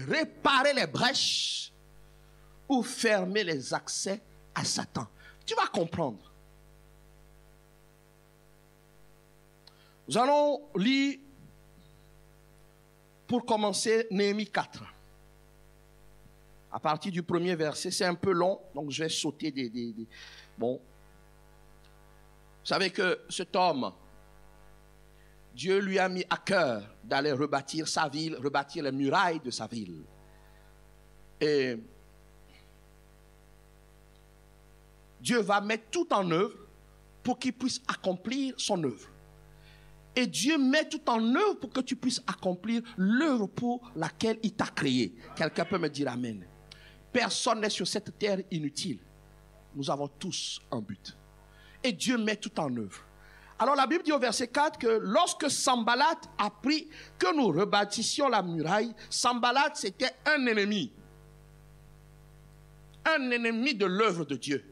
réparer les brèches ou fermer les accès à Satan. Tu vas comprendre. Nous allons lire, pour commencer, Néhémie 4. À partir du premier verset, c'est un peu long, donc je vais sauter Bon. Vous savez que cet homme, Dieu lui a mis à cœur d'aller rebâtir sa ville, rebâtir les murailles de sa ville. Et Dieu va mettre tout en œuvre pour qu'il puisse accomplir son œuvre. Et Dieu met tout en œuvre pour que tu puisses accomplir l'œuvre pour laquelle il t'a créé. Quelqu'un peut me dire amen. Personne n'est sur cette terre inutile. Nous avons tous un but. Et Dieu met tout en œuvre. Alors la Bible dit au verset 4 que lorsque Sanballat apprit que nous rebâtissions la muraille, Sanballat c'était un ennemi. Un ennemi de l'œuvre de Dieu.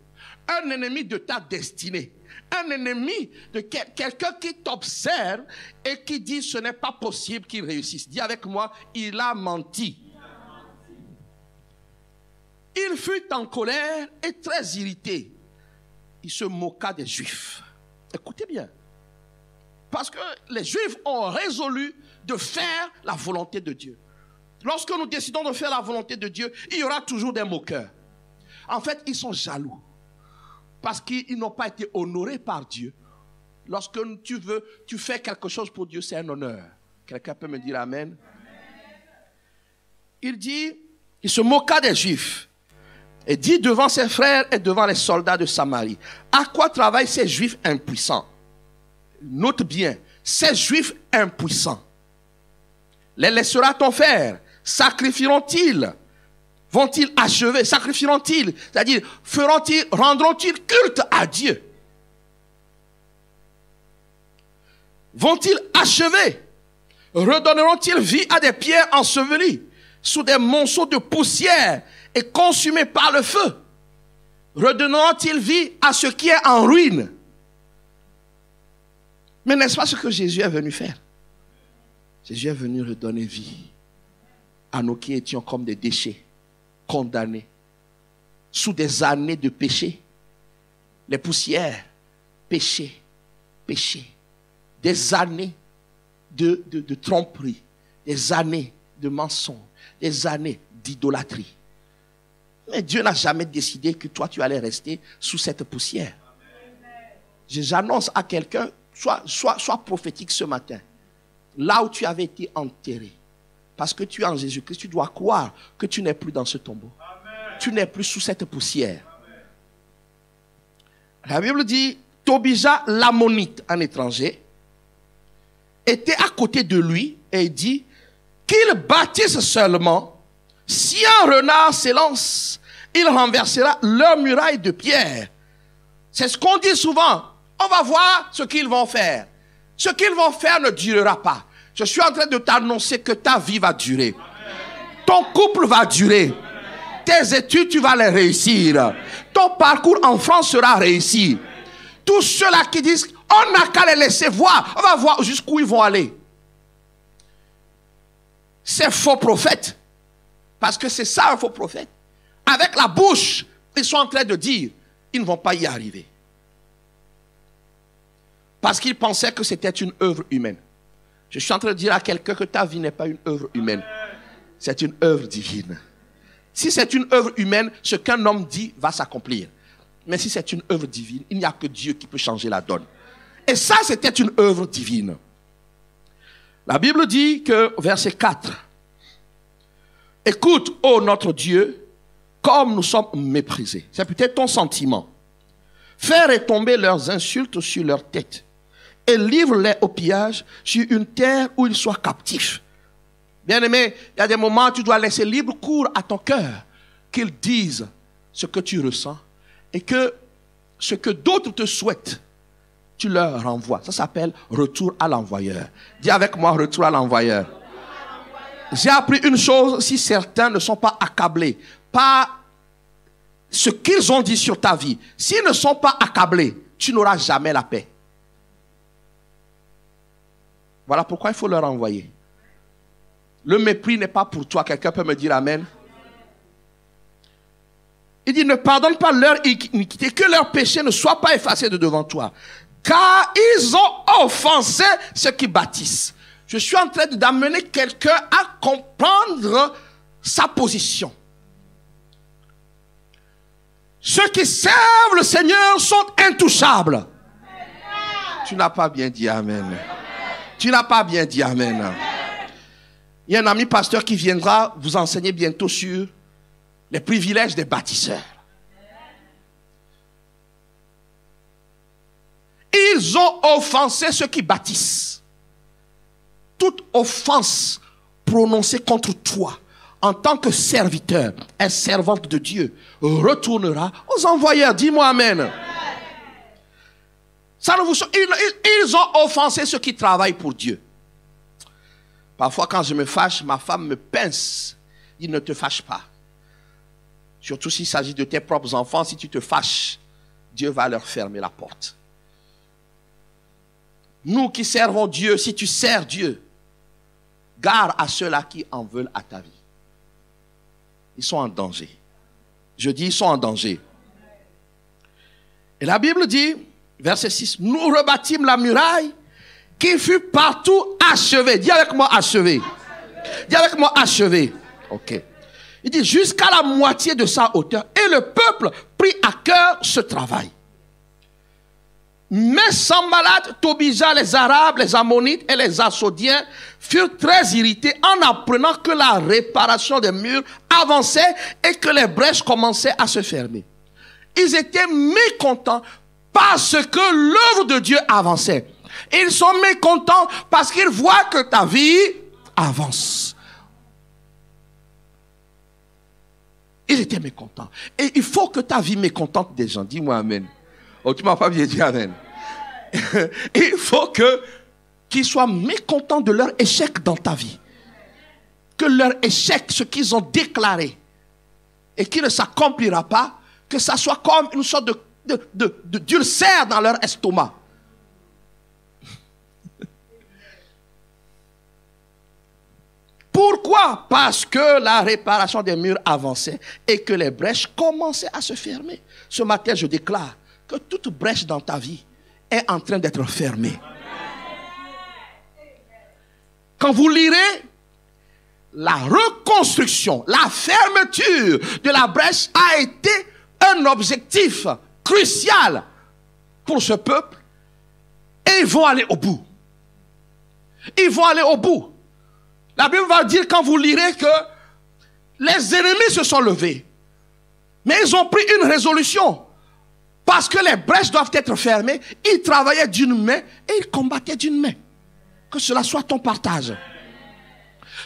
Un ennemi de ta destinée. Un ennemi de quelqu'un qui t'observe et qui dit ce n'est pas possible qu'il réussisse. Dis avec moi, il a menti. Il fut en colère et très irrité. Il se moqua des Juifs. Écoutez bien. Parce que les Juifs ont résolu de faire la volonté de Dieu. Lorsque nous décidons de faire la volonté de Dieu, il y aura toujours des moqueurs. En fait, ils sont jaloux. Parce qu'ils n'ont pas été honorés par Dieu. Lorsque tu fais quelque chose pour Dieu, c'est un honneur. Quelqu'un peut me dire amen? Il dit, il se moqua des Juifs. Et dit devant ses frères et devant les soldats de Samarie, à quoi travaillent ces Juifs impuissants? Note bien, ces Juifs impuissants. Les laissera-t-on faire? Sacrifieront-ils? Vont-ils achever? Sacrifieront-ils? C'est-à-dire, rendront-ils culte à Dieu? Vont-ils achever? Redonneront-ils vie à des pierres ensevelies sous des monceaux de poussière et consumées par le feu? Redonneront-ils vie à ce qui est en ruine? Mais n'est-ce pas ce que Jésus est venu faire? Jésus est venu redonner vie à nous qui étions comme des déchets, condamnés, sous des années de péché. Les poussières, péché, péché. Des années de tromperie, des années de mensonges, des années d'idolâtrie. Mais Dieu n'a jamais décidé que toi tu allais rester sous cette poussière. J'annonce à quelqu'un, sois prophétique ce matin. Là où tu avais été enterré, parce que tu es en Jésus-Christ, tu dois croire que tu n'es plus dans ce tombeau. Amen. Tu n'es plus sous cette poussière. Amen. La Bible dit, Tobija l'ammonite, un étranger, était à côté de lui et dit qu'il bâtisse seulement. Si un renard s'élance, il renversera leur muraille de pierre. C'est ce qu'on dit souvent. On va voir ce qu'ils vont faire. Ce qu'ils vont faire ne durera pas. Je suis en train de t'annoncer que ta vie va durer. Ton couple va durer. Tes études, tu vas les réussir. Ton parcours en France sera réussi. Tous ceux-là qui disent, on n'a qu'à les laisser voir. On va voir jusqu'où ils vont aller. Ces faux prophètes. Parce que c'est ça un faux prophète. Avec la bouche, ils sont en train de dire, ils ne vont pas y arriver. Parce qu'ils pensaient que c'était une œuvre humaine. Je suis en train de dire à quelqu'un que ta vie n'est pas une œuvre humaine. C'est une œuvre divine. Si c'est une œuvre humaine, ce qu'un homme dit va s'accomplir. Mais si c'est une œuvre divine, il n'y a que Dieu qui peut changer la donne. Et ça, c'était une œuvre divine. La Bible dit que, verset 4, « Écoute, ô notre Dieu, comme nous sommes méprisés. » C'est peut-être ton sentiment. « Fais retomber leurs insultes sur leur tête. Et livre-les au pillage sur une terre où ils soient captifs. » Bien-aimé, il y a des moments où tu dois laisser libre cours à ton cœur, qu'ils disent ce que tu ressens et que ce que d'autres te souhaitent, tu leur renvoies. Ça s'appelle retour à l'envoyeur. Dis avec moi, retour à l'envoyeur. J'ai appris une chose, si certains ne sont pas accablés par ce qu'ils ont dit sur ta vie, s'ils ne sont pas accablés, tu n'auras jamais la paix. Voilà pourquoi il faut leur envoyer. Le mépris n'est pas pour toi. Quelqu'un peut me dire amen? Il dit, ne pardonne pas leur iniquité, que leur péché ne soit pas effacé de devant toi. Car ils ont offensé ceux qui bâtissent. Je suis en train d'amener quelqu'un à comprendre sa position. Ceux qui servent le Seigneur sont intouchables. Amen. Tu n'as pas bien dit amen. Tu n'as pas bien dit amen. Il y a un ami pasteur qui viendra vous enseigner bientôt sur les privilèges des bâtisseurs. Ils ont offensé ceux qui bâtissent. Toute offense prononcée contre toi en tant que serviteur et servante de Dieu retournera aux envoyeurs. Dis-moi amen. Ça ne vous... Ils ont offensé ceux qui travaillent pour Dieu. Parfois quand je me fâche, ma femme me pince. Il ne te fâche pas. Surtout s'il s'agit de tes propres enfants, si tu te fâches, Dieu va leur fermer la porte. Nous qui servons Dieu, si tu sers Dieu, gare à ceux-là qui en veulent à ta vie. Ils sont en danger. Je dis, ils sont en danger. Et la Bible dit, verset 6, nous rebâtîmes la muraille qui fut partout achevée. Dis avec moi achevée. Dis avec moi achevée. Ok. Il dit jusqu'à la moitié de sa hauteur. Et le peuple prit à cœur ce travail. Mais Sanballat, Tobija, les Arabes, les Ammonites et les Assodiens furent très irrités en apprenant que la réparation des murs avançait et que les brèches commençaient à se fermer. Ils étaient mécontents parce que l'œuvre de Dieu avançait. Ils sont mécontents parce qu'ils voient que ta vie avance. Ils étaient mécontents. Et il faut que ta vie mécontente des gens. Dis-moi amen. Oh, tu ne m'as pas bien dit amen. Il faut qu'ils soient mécontents de leur échec dans ta vie. Que leur échec, ce qu'ils ont déclaré, et qui ne s'accomplira pas, que ça soit comme une sorte d'ulcère dans leur estomac. Pourquoi? Parce que la réparation des murs avançait et que les brèches commençaient à se fermer. Ce matin, je déclare que toute brèche dans ta vie est en train d'être fermée. Quand vous lirez, la reconstruction, la fermeture de la brèche a été un objectif crucial pour ce peuple. Et ils vont aller au bout. Ils vont aller au bout. La Bible va dire, quand vous lirez, que les ennemis se sont levés. Mais ils ont pris une résolution. Parce que les brèches doivent être fermées, ils travaillaient d'une main et ils combattaient d'une main. Que cela soit ton partage.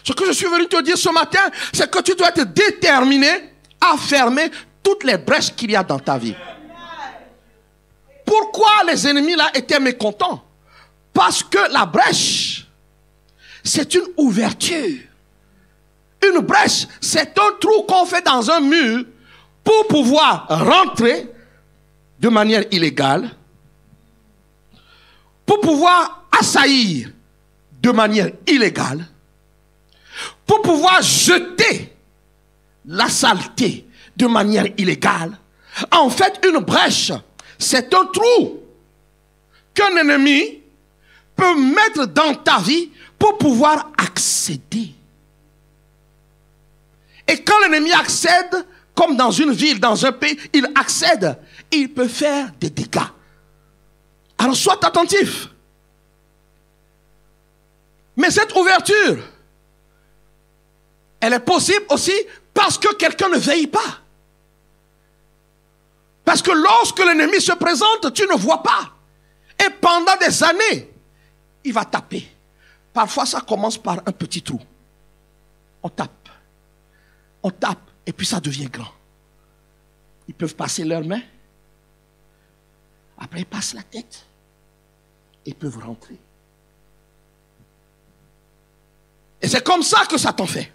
Ce que je suis venu te dire ce matin, c'est que tu dois être déterminé à fermer toutes les brèches qu'il y a dans ta vie. Pourquoi les ennemis là étaient mécontents? Parce que la brèche, c'est une ouverture. Une brèche, c'est un trou qu'on fait dans un mur pour pouvoir rentrer de manière illégale, pour pouvoir assaillir de manière illégale, pour pouvoir jeter la saleté de manière illégale. En fait, une brèche, c'est un trou qu'un ennemi peut mettre dans ta vie pour pouvoir accéder. Et quand l'ennemi accède, comme dans une ville, dans un pays, il accède, il peut faire des dégâts. Alors sois attentif. Mais cette ouverture, elle est possible aussi parce que quelqu'un ne veille pas. Parce que lorsque l'ennemi se présente, tu ne vois pas. Et pendant des années, il va taper. Parfois, ça commence par un petit trou. On tape, et puis ça devient grand. Ils peuvent passer leurs mains. Après, ils passent la tête. Ils peuvent rentrer. Et c'est comme ça que Satan fait.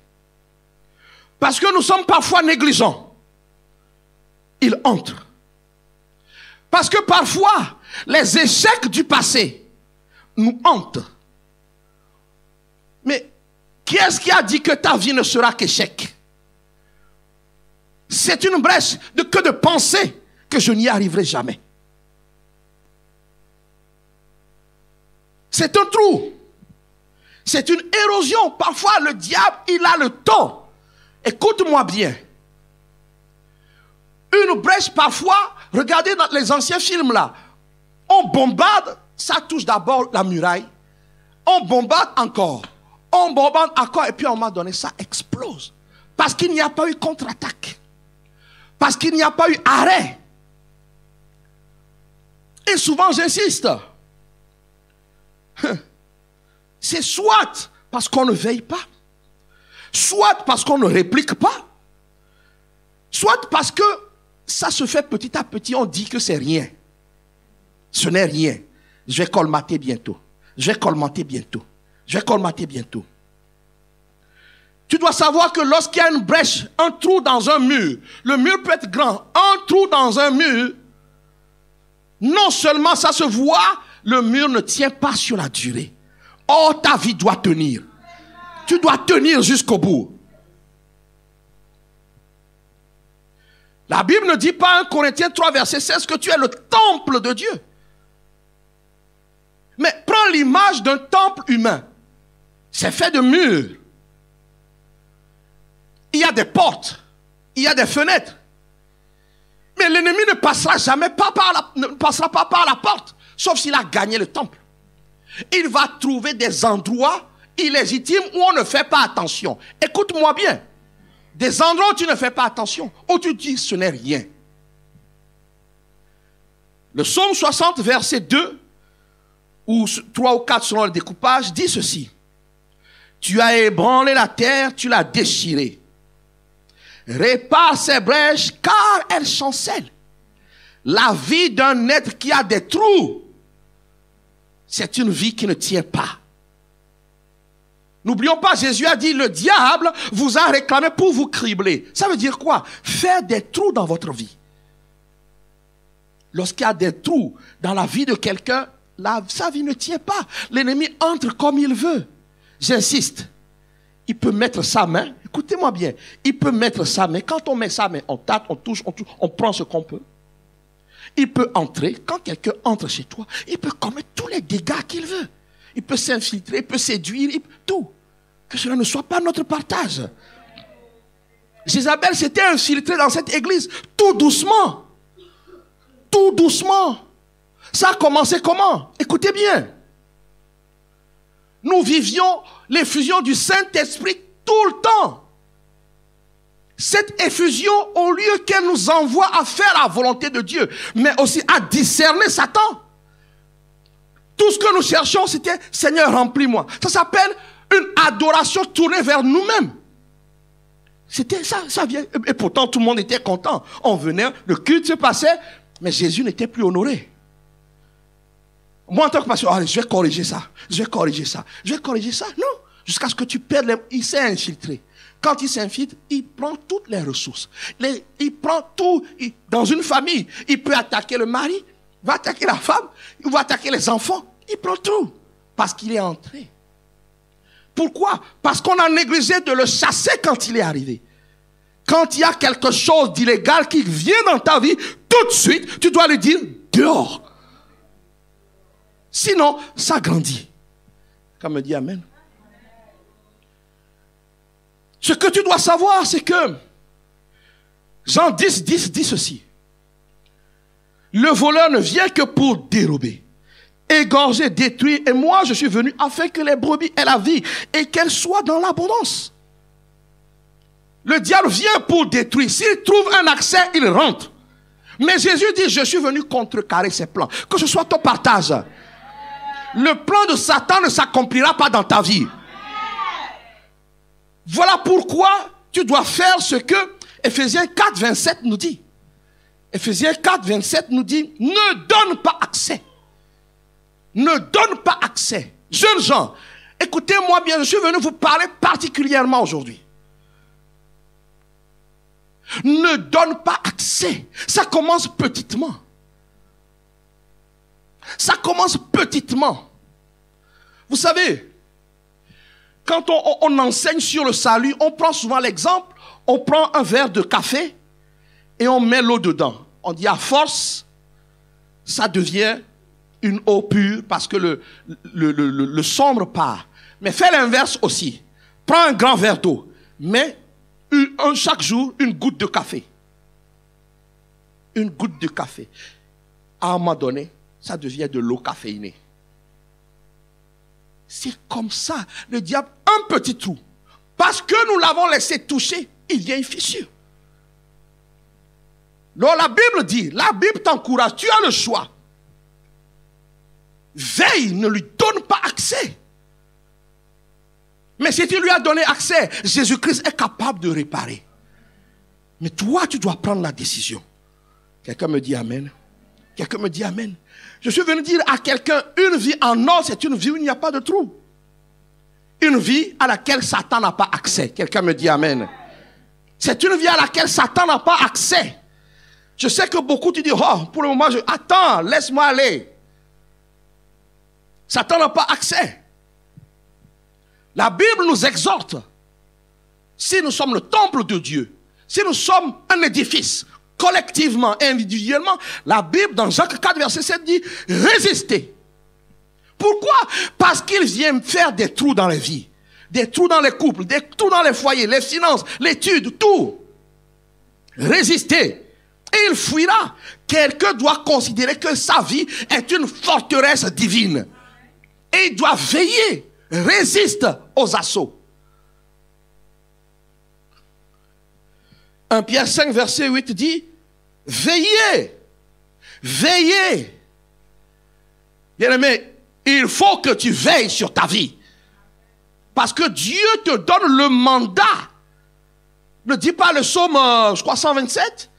Parce que nous sommes parfois négligents. Il entre. Parce que parfois, les échecs du passé nous hantent. Mais Qui est-ce qui a dit que ta vie ne sera qu'échec? C'est une brèche que de penser que je n'y arriverai jamais. C'est un trou. C'est une érosion. Parfois, le diable, il a le temps. Écoute-moi bien. Une brèche, parfois, regardez dans les anciens films là, on bombarde, ça touche d'abord la muraille. On bombarde encore. On bombarde encore, et puis à un moment donné, ça explose. Parce qu'il n'y a pas eu contre-attaque. Parce qu'il n'y a pas eu arrêt. Et souvent, j'insiste. C'est soit parce qu'on ne veille pas, soit parce qu'on ne réplique pas, soit parce que ça se fait petit à petit, on dit que c'est rien. Ce n'est rien. Je vais colmater bientôt. Je vais colmater bientôt. Je vais colmater bientôt. Tu dois savoir que lorsqu'il y a une brèche, un trou dans un mur, le mur peut être grand, un trou dans un mur, non seulement ça se voit, le mur ne tient pas sur la durée. Or, ta vie doit tenir. Tu dois tenir jusqu'au bout. La Bible ne dit pas, 1 Corinthiens 3, verset 16, que tu es le temple de Dieu. Mais prends l'image d'un temple humain. C'est fait de murs. Il y a des portes. Il y a des fenêtres. Mais l'ennemi ne passera jamais ne passera pas par la porte. Sauf s'il a gagné le temple. Il va trouver des endroits illégitimes où on ne fait pas attention. Écoute-moi bien. Des endroits où tu ne fais pas attention. Où tu dis ce n'est rien. Le psaume 60, verset 2, ou 3 ou 4 selon le découpage, dit ceci. Tu as ébranlé la terre, tu l'as déchirée. Répare ses brèches, car elles chancellent. La vie d'un être qui a des trous, c'est une vie qui ne tient pas. N'oublions pas, Jésus a dit, le diable vous a réclamé pour vous cribler. Ça veut dire quoi? Faire des trous dans votre vie. Lorsqu'il y a des trous dans la vie de quelqu'un, sa vie ne tient pas. L'ennemi entre comme il veut. J'insiste. Il peut mettre sa main, écoutez-moi bien, il peut mettre sa main, quand on met sa main, on tâte, on touche, on prend ce qu'on peut. Il peut entrer, quand quelqu'un entre chez toi, il peut commettre tous les dégâts qu'il veut. Il peut s'infiltrer, il peut séduire, tout. Que cela ne soit pas notre partage. Jézabel s'était infiltrée dans cette église, tout doucement. Tout doucement. Ça a commencé comment? Écoutez bien. Nous vivions l'effusion du Saint-Esprit tout le temps. Cette effusion, au lieu qu'elle nous envoie à faire la volonté de Dieu, mais aussi à discerner Satan. Tout ce que nous cherchions, c'était « Seigneur, remplis-moi ». Ça s'appelle une adoration tournée vers nous-mêmes. C'était ça vient. Et pourtant, tout le monde était content. On venait, le culte se passait, mais Jésus n'était plus honoré. Moi, en tant que pasteur, allez, je vais corriger ça. Je vais corriger ça. Je vais corriger ça. Non. Jusqu'à ce que tu perdes les... Il s'est infiltré. Quand il s'infiltre, il prend toutes les ressources. Il prend tout. Dans une famille, il peut attaquer le mari, il va attaquer la femme, il va attaquer les enfants. Il prend tout. Parce qu'il est entré. Pourquoi? Parce qu'on a négligé de le chasser quand il est arrivé. Quand il y a quelque chose d'illégal qui vient dans ta vie, tout de suite, tu dois lui dire dehors. Sinon, ça grandit. Comme me dit Amen. Ce que tu dois savoir, c'est que Jean 10 dit ceci. Le voleur ne vient que pour dérober, égorger, détruire. Et moi, je suis venu afin que les brebis aient la vie et qu'elles soient dans l'abondance. Le diable vient pour détruire. S'il trouve un accès, il rentre. Mais Jésus dit, je suis venu contrecarrer ses plans. Que ce soit ton partage. Le plan de Satan ne s'accomplira pas dans ta vie. Voilà pourquoi tu dois faire ce que Ephésiens 4, 27 nous dit. Ephésiens 4, 27 nous dit, ne donne pas accès. Ne donne pas accès. Jeunes gens, écoutez-moi bien, je suis venu vous parler particulièrement aujourd'hui. Ne donne pas accès. Ça commence petitement. Ça commence petitement. Vous savez, quand on enseigne sur le salut, on prend souvent l'exemple, on prend un verre de café et on met l'eau dedans. On dit à force, ça devient une eau pure parce que le sombre part. Mais fais l'inverse aussi. Prends un grand verre d'eau, mets chaque jour une goutte de café. Une goutte de café. À un moment donné, ça devient de l'eau caféinée. C'est comme ça. Le diable, un petit trou. Parce que nous l'avons laissé toucher, il vient une fissure. Donc la Bible t'encourage, tu as le choix. Veille, ne lui donne pas accès. Mais si tu lui as donné accès, Jésus-Christ est capable de réparer. Mais toi, tu dois prendre la décision. Quelqu'un me dit amen. Quelqu'un me dit amen. Je suis venu dire à quelqu'un, une vie en or, c'est une vie où il n'y a pas de trou. Une vie à laquelle Satan n'a pas accès. Quelqu'un me dit amen. C'est une vie à laquelle Satan n'a pas accès. Je sais que beaucoup te disent, oh, pour le moment, attends, laisse-moi aller. Satan n'a pas accès. La Bible nous exhorte. Si nous sommes le temple de Dieu, si nous sommes un édifice, collectivement et individuellement, la Bible, dans Jacques 4, verset 7, dit, résistez. Pourquoi? Parce qu'il vient faire des trous dans les vies, des trous dans les couples, des trous dans les foyers, les finances, l'étude, tout. Résistez. Et il fuira. Quelqu'un doit considérer que sa vie est une forteresse divine. Et il doit veiller, résiste aux assauts. 1 Pierre 5, verset 8 dit, veillez, veillez. Bien-aimé, il faut que tu veilles sur ta vie. Parce que Dieu te donne le mandat. Ne dis pas le psaume, je crois 127,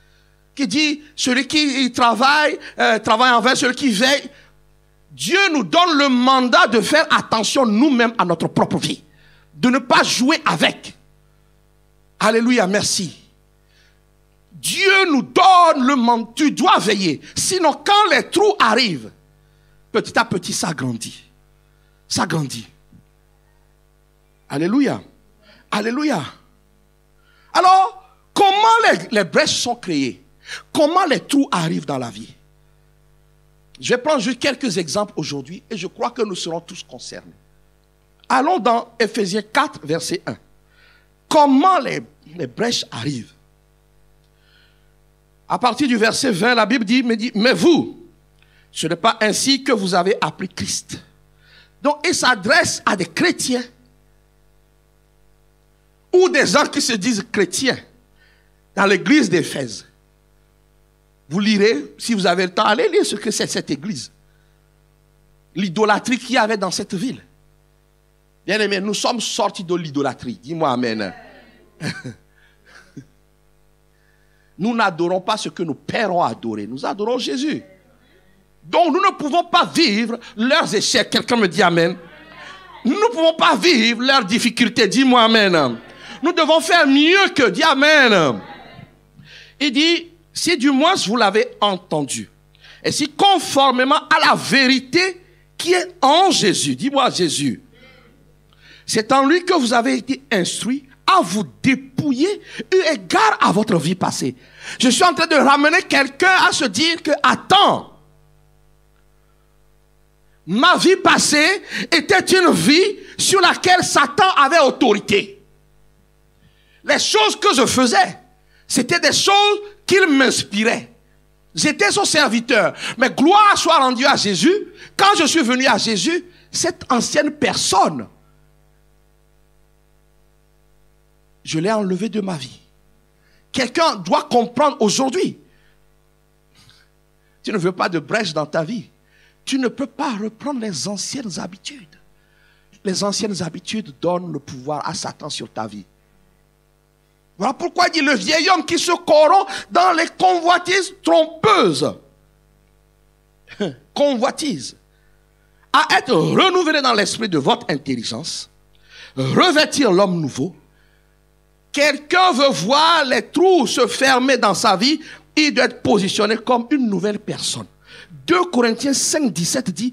qui dit, celui qui travaille, travaille envers celui qui veille. Dieu nous donne le mandat de faire attention nous-mêmes à notre propre vie. De ne pas jouer avec. Alléluia, merci. Dieu nous donne le mandat. Tu dois veiller. Sinon, quand les trous arrivent, petit à petit, ça grandit. Ça grandit. Alléluia. Alléluia. Alors, comment les brèches sont créées? Comment les trous arrivent dans la vie? Je vais prendre juste quelques exemples aujourd'hui et je crois que nous serons tous concernés. Allons dans Ephésiens 4, verset 1. Comment les brèches arrivent? À partir du verset 20, la Bible dit, mais vous, ce n'est pas ainsi que vous avez appris Christ. Donc, il s'adresse à des chrétiens ou des gens qui se disent chrétiens dans l'église d'Éphèse. Vous lirez, si vous avez le temps, allez lire ce que c'est cette église. L'idolâtrie qu'il y avait dans cette ville. Bien aimé, nous sommes sortis de l'idolâtrie. Dis-moi amen. Nous n'adorons pas ce que nos pères ont adoré. Nous adorons Jésus. Donc nous ne pouvons pas vivre leurs échecs. Quelqu'un me dit amen. Nous ne pouvons pas vivre leurs difficultés. Dis-moi amen. Nous devons faire mieux que. Dis amen. Il dit, si du moins vous l'avez entendu, et si conformément à la vérité qui est en Jésus, dis-moi Jésus, c'est en lui que vous avez été instruits à vous dépouiller eu égard à votre vie passée. Je suis en train de ramener quelqu'un à se dire que, attends, ma vie passée était une vie sur laquelle Satan avait autorité. Les choses que je faisais, c'était des choses qu'il m'inspirait. J'étais son serviteur. Mais gloire soit rendue à Jésus. Quand je suis venu à Jésus, cette ancienne personne, je l'ai enlevée de ma vie. Quelqu'un doit comprendre aujourd'hui. Tu ne veux pas de brèche dans ta vie. Tu ne peux pas reprendre les anciennes habitudes. Les anciennes habitudes donnent le pouvoir à Satan sur ta vie. Voilà pourquoi il dit le vieil homme qui se corrompt dans les convoitises trompeuses. Convoitise. À être renouvelé dans l'esprit de votre intelligence. Revêtir l'homme nouveau. Quelqu'un veut voir les trous se fermer dans sa vie. Il doit être positionné comme une nouvelle personne. 2 Corinthiens 5, 17 dit,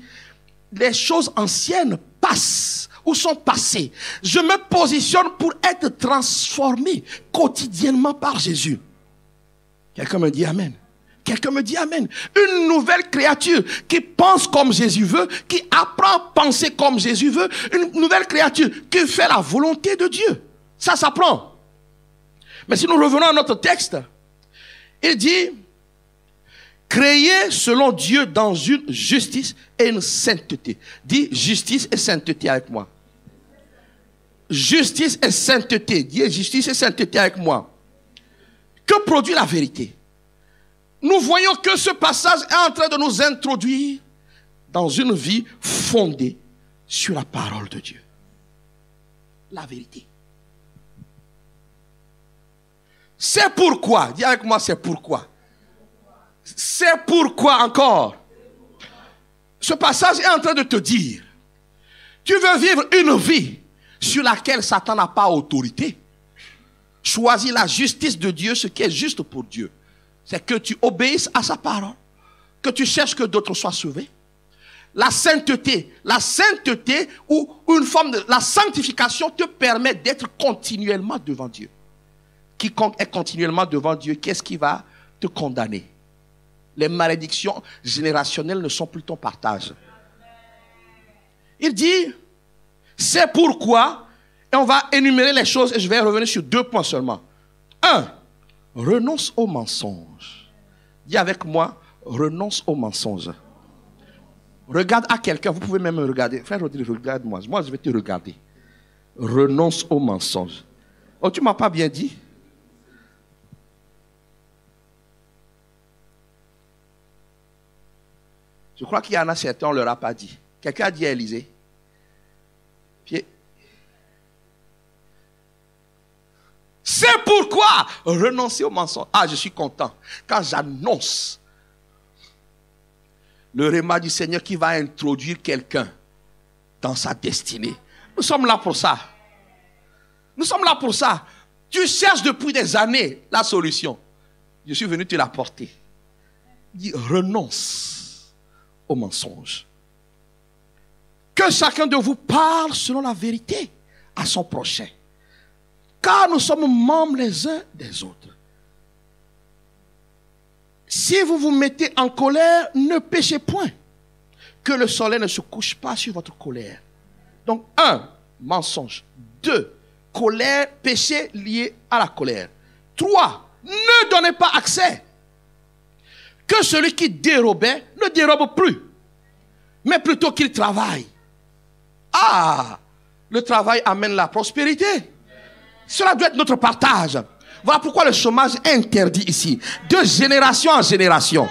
les choses anciennes passent. ou son passé. Je me positionne pour être transformé quotidiennement par Jésus. Quelqu'un me dit Amen. Quelqu'un me dit Amen. Une nouvelle créature qui pense comme Jésus veut, qui apprend à penser comme Jésus veut. Une nouvelle créature qui fait la volonté de Dieu. Ça s'apprend. Mais si nous revenons à notre texte, il dit, créé selon Dieu dans une justice et une sainteté. Dis justice et sainteté avec moi. Justice et sainteté. Dis justice et sainteté avec moi. Que produit la vérité? Nous voyons que ce passage est en train de nous introduire dans une vie fondée sur la parole de Dieu. La vérité. C'est pourquoi, dis avec moi, c'est pourquoi. C'est pourquoi encore. Ce passage est en train de te dire, tu veux vivre une vie sur laquelle Satan n'a pas autorité. Choisis la justice de Dieu, ce qui est juste pour Dieu. C'est que tu obéisses à sa parole, que tu cherches que d'autres soient sauvés. La sainteté ou une forme de la sanctification te permet d'être continuellement devant Dieu. Quiconque est continuellement devant Dieu, qu'est-ce qui va te condamner? Les malédictions générationnelles ne sont plus ton partage. Il dit, c'est pourquoi, et on va énumérer les choses et je vais revenir sur 2 points seulement. 1. Renonce au mensonge. Dis avec moi, renonce au mensonge. Regarde à quelqu'un, vous pouvez même me regarder. Frère Rodrigue, regarde-moi. Moi, je vais te regarder. Renonce au mensonge. Oh, tu ne m'as pas bien dit? Je crois qu'il y en a certains, on ne leur a pas dit. Quelqu'un a dit à Élisée. Puis, c'est pourquoi renoncer au mensonge. Ah, je suis content. Quand j'annonce le réma du Seigneur qui va introduire quelqu'un dans sa destinée. Nous sommes là pour ça. Nous sommes là pour ça. Tu cherches depuis des années la solution. Je suis venu te l'apporter. Dis, renonce au mensonge. Que chacun de vous parle selon la vérité à son prochain. Car nous sommes membres les uns des autres. Si vous vous mettez en colère, ne péchez point. Que le soleil ne se couche pas sur votre colère. Donc, 1, mensonge. 2, colère, péché lié à la colère. 3, ne donnez pas accès. Que celui qui dérobait ne dérobe plus, mais plutôt qu'il travaille. Ah, le travail amène la prospérité. Cela doit être notre partage. Voilà pourquoi le chômage est interdit ici. De génération en génération.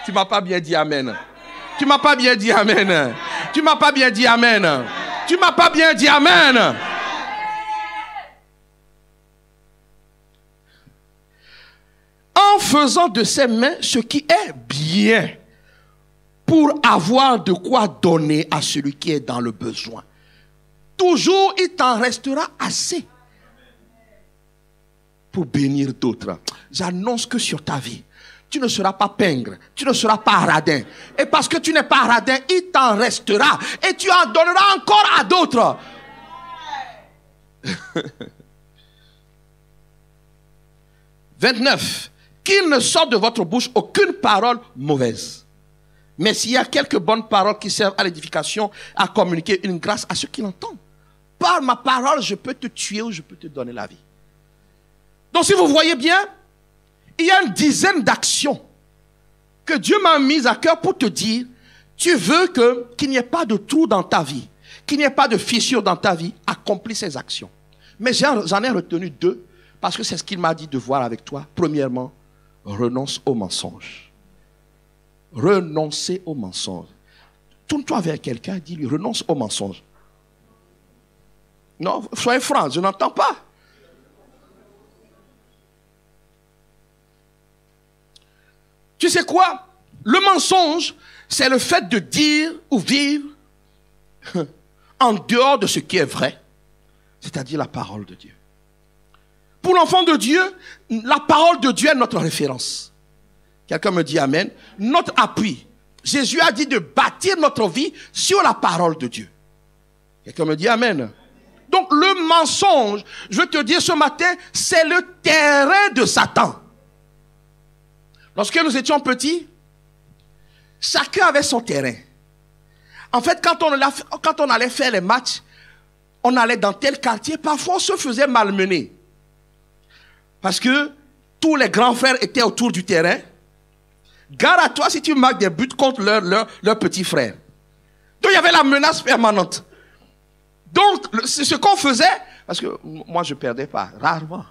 Tu ne m'as pas bien dit amen. Tu ne m'as pas bien dit amen. Tu ne m'as pas bien dit amen. Tu ne m'as pas bien dit amen. En faisant de ses mains ce qui est bien, pour avoir de quoi donner à celui qui est dans le besoin. Toujours il t'en restera assez pour bénir d'autres. J'annonce que sur ta vie, tu ne seras pas pingre, tu ne seras pas radin. Et parce que tu n'es pas radin, il t'en restera et tu en donneras encore à d'autres. « 29. Qu'il ne sorte de votre bouche aucune parole mauvaise. Mais s'il y a quelques bonnes paroles qui servent à l'édification, à communiquer une grâce à ceux qui l'entendent. Par ma parole, je peux te tuer ou je peux te donner la vie. » Donc si vous voyez bien, il y a une dizaine d'actions que Dieu m'a mises à cœur pour te dire, tu veux qu'il n'y ait pas de trou dans ta vie, qu'il n'y ait pas de fissure dans ta vie, accomplis ces actions. Mais j'en ai retenu 2, parce que c'est ce qu'il m'a dit de voir avec toi. Premièrement, renonce au mensonge. Renoncer au mensonge. Tourne-toi vers quelqu'un et dis-lui, renonce au mensonge. Non, soyez franc, je n'entends pas. Tu sais quoi? Le mensonge, c'est le fait de dire ou vivre en dehors de ce qui est vrai, c'est-à-dire la parole de Dieu. Pour l'enfant de Dieu, la parole de Dieu est notre référence. Quelqu'un me dit amen. Notre appui. Jésus a dit de bâtir notre vie sur la parole de Dieu. Quelqu'un me dit amen. Donc le mensonge, je vais te dire ce matin, c'est le terrain de Satan. Lorsque nous étions petits, chacun avait son terrain. En fait, quand on allait faire les matchs, on allait dans tel quartier, parfois on se faisait malmener. Parce que tous les grands frères étaient autour du terrain. Garde à toi si tu marques des buts contre leurs petits frères. Donc il y avait la menace permanente. Donc ce qu'on faisait, parce que moi je ne perdais pas, rarement.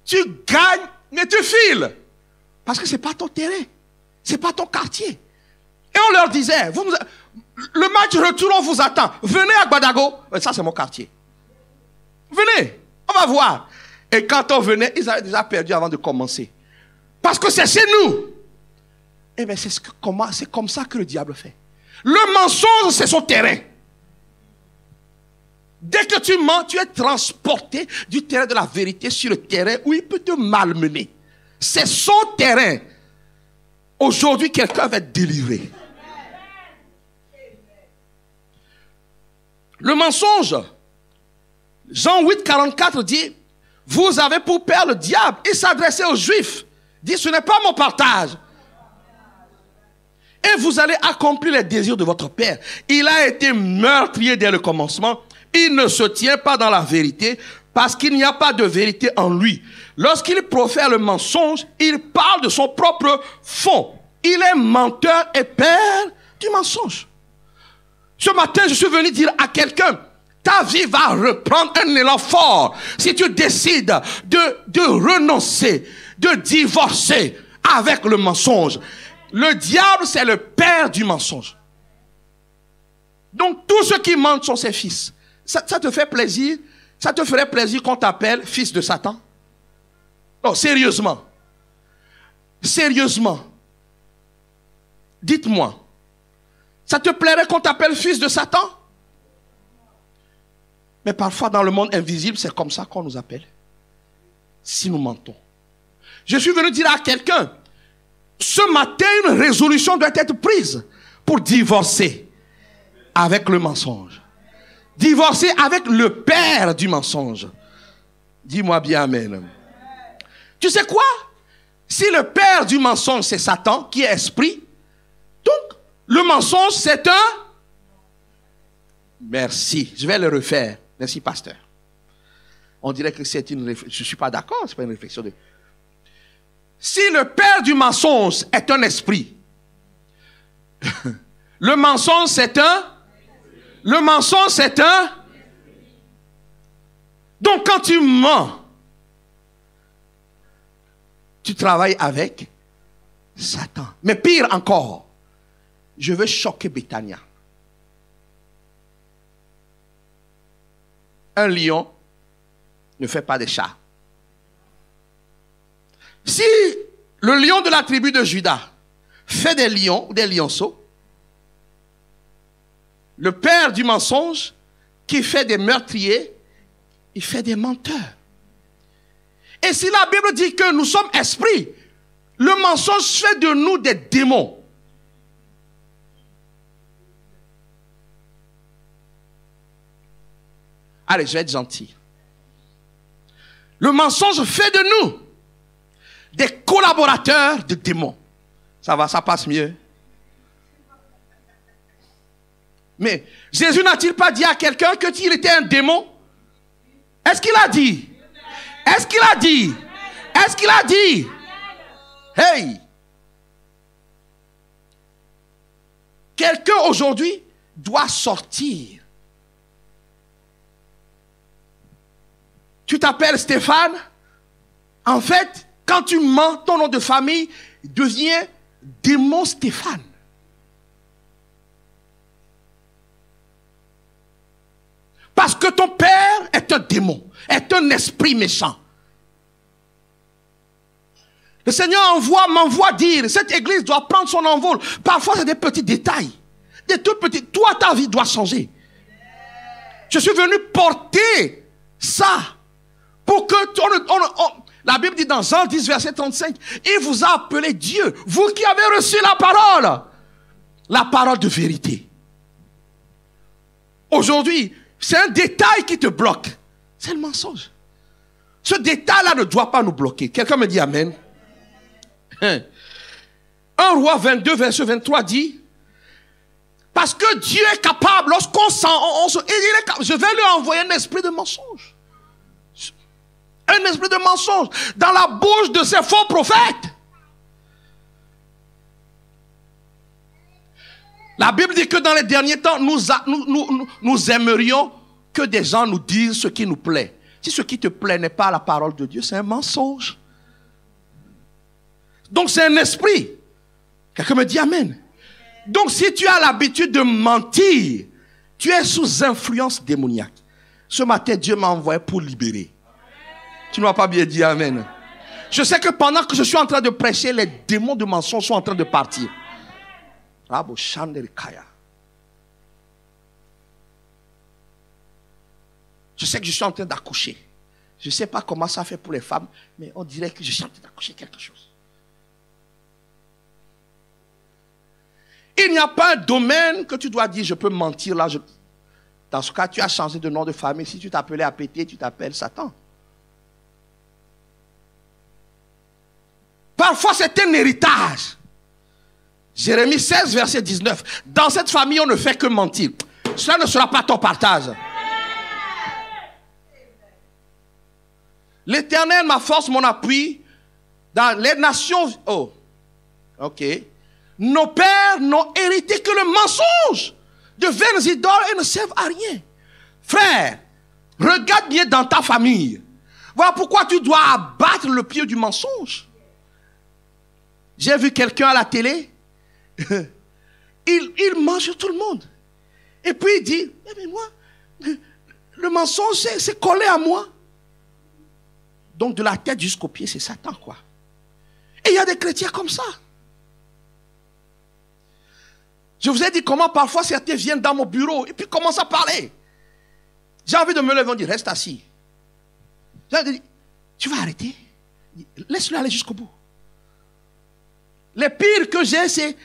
Tu gagnes, mais tu files. Parce que ce n'est pas ton terrain. Ce n'est pas ton quartier. Et on leur disait, le match retour, on vous attend. Venez à Gbadago. Ça, c'est mon quartier. Venez, on va voir. Et quand on venait, ils avaient déjà perdu avant de commencer. Parce que c'est chez nous. Eh bien, c'est comme ça que le diable fait. Le mensonge, c'est son terrain. Dès que tu mens, tu es transporté du terrain de la vérité sur le terrain où il peut te malmener. C'est son terrain. Aujourd'hui, quelqu'un va être délivré. Le mensonge, Jean 8, 44 dit, vous avez pour père le diable. Il s'adressait aux Juifs. Il dit, ce n'est pas mon partage. Et vous allez accomplir les désirs de votre père. Il a été meurtrier dès le commencement. Il ne se tient pas dans la vérité parce qu'il n'y a pas de vérité en lui. Lorsqu'il profère le mensonge, il parle de son propre fond. Il est menteur et père du mensonge. Ce matin, je suis venu dire à quelqu'un, ta vie va reprendre un élan fort si tu décides de renoncer, de divorcer avec le mensonge. Le diable, c'est le père du mensonge. Donc, tous ceux qui mentent sont ses fils. Ça te fait plaisir? Ça te ferait plaisir qu'on t'appelle fils de Satan? Non, sérieusement. Sérieusement. Dites-moi. Ça te plairait qu'on t'appelle fils de Satan? Mais parfois dans le monde invisible, c'est comme ça qu'on nous appelle. Si nous mentons. Je suis venu dire à quelqu'un, ce matin, une résolution doit être prise pour divorcer avec le mensonge. Divorcer avec le père du mensonge. Dis-moi bien amen. Tu sais quoi? Si le père du mensonge, c'est Satan, qui est esprit, donc le mensonge, c'est un... Merci, je vais le refaire. Merci, pasteur. On dirait que c'est une réflexion. Je ne suis pas d'accord, ce n'est pas une réflexion de... Si le père du mensonge est un esprit, le mensonge, c'est un... Le mensonge, c'est un... Donc, quand tu mens, tu travailles avec Satan. Mais pire encore, je veux choquer Bethania. Un lion ne fait pas des chats. Si le lion de la tribu de Juda fait des lions ou des lionceaux, le père du mensonge qui fait des meurtriers, il fait des menteurs. Et si la Bible dit que nous sommes esprits, le mensonge fait de nous des démons. Allez, je vais être gentil. Le mensonge fait de nous des collaborateurs de démons. Ça va, ça passe mieux. Mais Jésus n'a-t-il pas dit à quelqu'un qu'il était un démon? Est-ce qu'il a dit? Est-ce qu'il a dit? Est-ce qu'il a dit? Hey! Quelqu'un aujourd'hui doit sortir. Tu t'appelles Stéphane? En fait, quand tu mens, ton nom de famille devient démon Stéphane. Parce que ton père est un démon, est un esprit méchant. Le Seigneur m'envoie dire, cette église doit prendre son envol. Parfois, c'est des petits détails. Des tout petits. Toi, ta vie doit changer. Je suis venu porter ça. Pour que la Bible dit dans Jean 10, verset 35, il vous a appelé Dieu, vous qui avez reçu la parole de vérité. Aujourd'hui, c'est un détail qui te bloque. C'est le mensonge. Ce détail-là ne doit pas nous bloquer. Quelqu'un me dit Amen. 1 Roi 22, verset 23 dit, parce que Dieu est capable, lorsqu'on je vais lui envoyer un esprit de mensonge. Un esprit de mensonge dans la bouche de ces faux prophètes. La Bible dit que dans les derniers temps, nous aimerions que des gens nous disent ce qui nous plaît. Si ce qui te plaît n'est pas la parole de Dieu, c'est un mensonge. Donc c'est un esprit. Quelqu'un me dit Amen. Donc si tu as l'habitude de mentir, tu es sous influence démoniaque. Ce matin, Dieu m'a envoyé pour libérer. Tu ne m'as pas bien dit Amen. Je sais que pendant que je suis en train de prêcher, les démons de mensonge sont en train de partir. Je sais que je suis en train d'accoucher. Je ne sais pas comment ça fait pour les femmes, mais on dirait que je suis en train d'accoucher quelque chose. Il n'y a pas un domaine que tu dois dire, je peux mentir là. Dans ce cas, tu as changé de nom de famille. Si tu t'appelais Apété, tu t'appelles Satan. Parfois, c'est un héritage. Jérémie 16, verset 19. Dans cette famille, on ne fait que mentir. Cela ne sera pas ton partage. L'Éternel, ma force, mon appui, dans les nations... Oh, ok. Nos pères n'ont hérité que le mensonge de vaines idoles et ne servent à rien. Frère, regarde bien dans ta famille. Voilà pourquoi tu dois abattre le pied du mensonge. J'ai vu quelqu'un à la télé. Il mange sur tout le monde. Et puis il dit, mais moi, le mensonge, c'est collé à moi. Donc de la tête jusqu'aux pieds, c'est Satan, quoi. Et il y a des chrétiens comme ça. Je vous ai dit comment parfois certains viennent dans mon bureau et puis commencent à parler. J'ai envie de me lever et dire, reste assis. J'ai envie de dire, tu vas arrêter? Laisse-le aller jusqu'au bout. Les pires que j'ai, c'est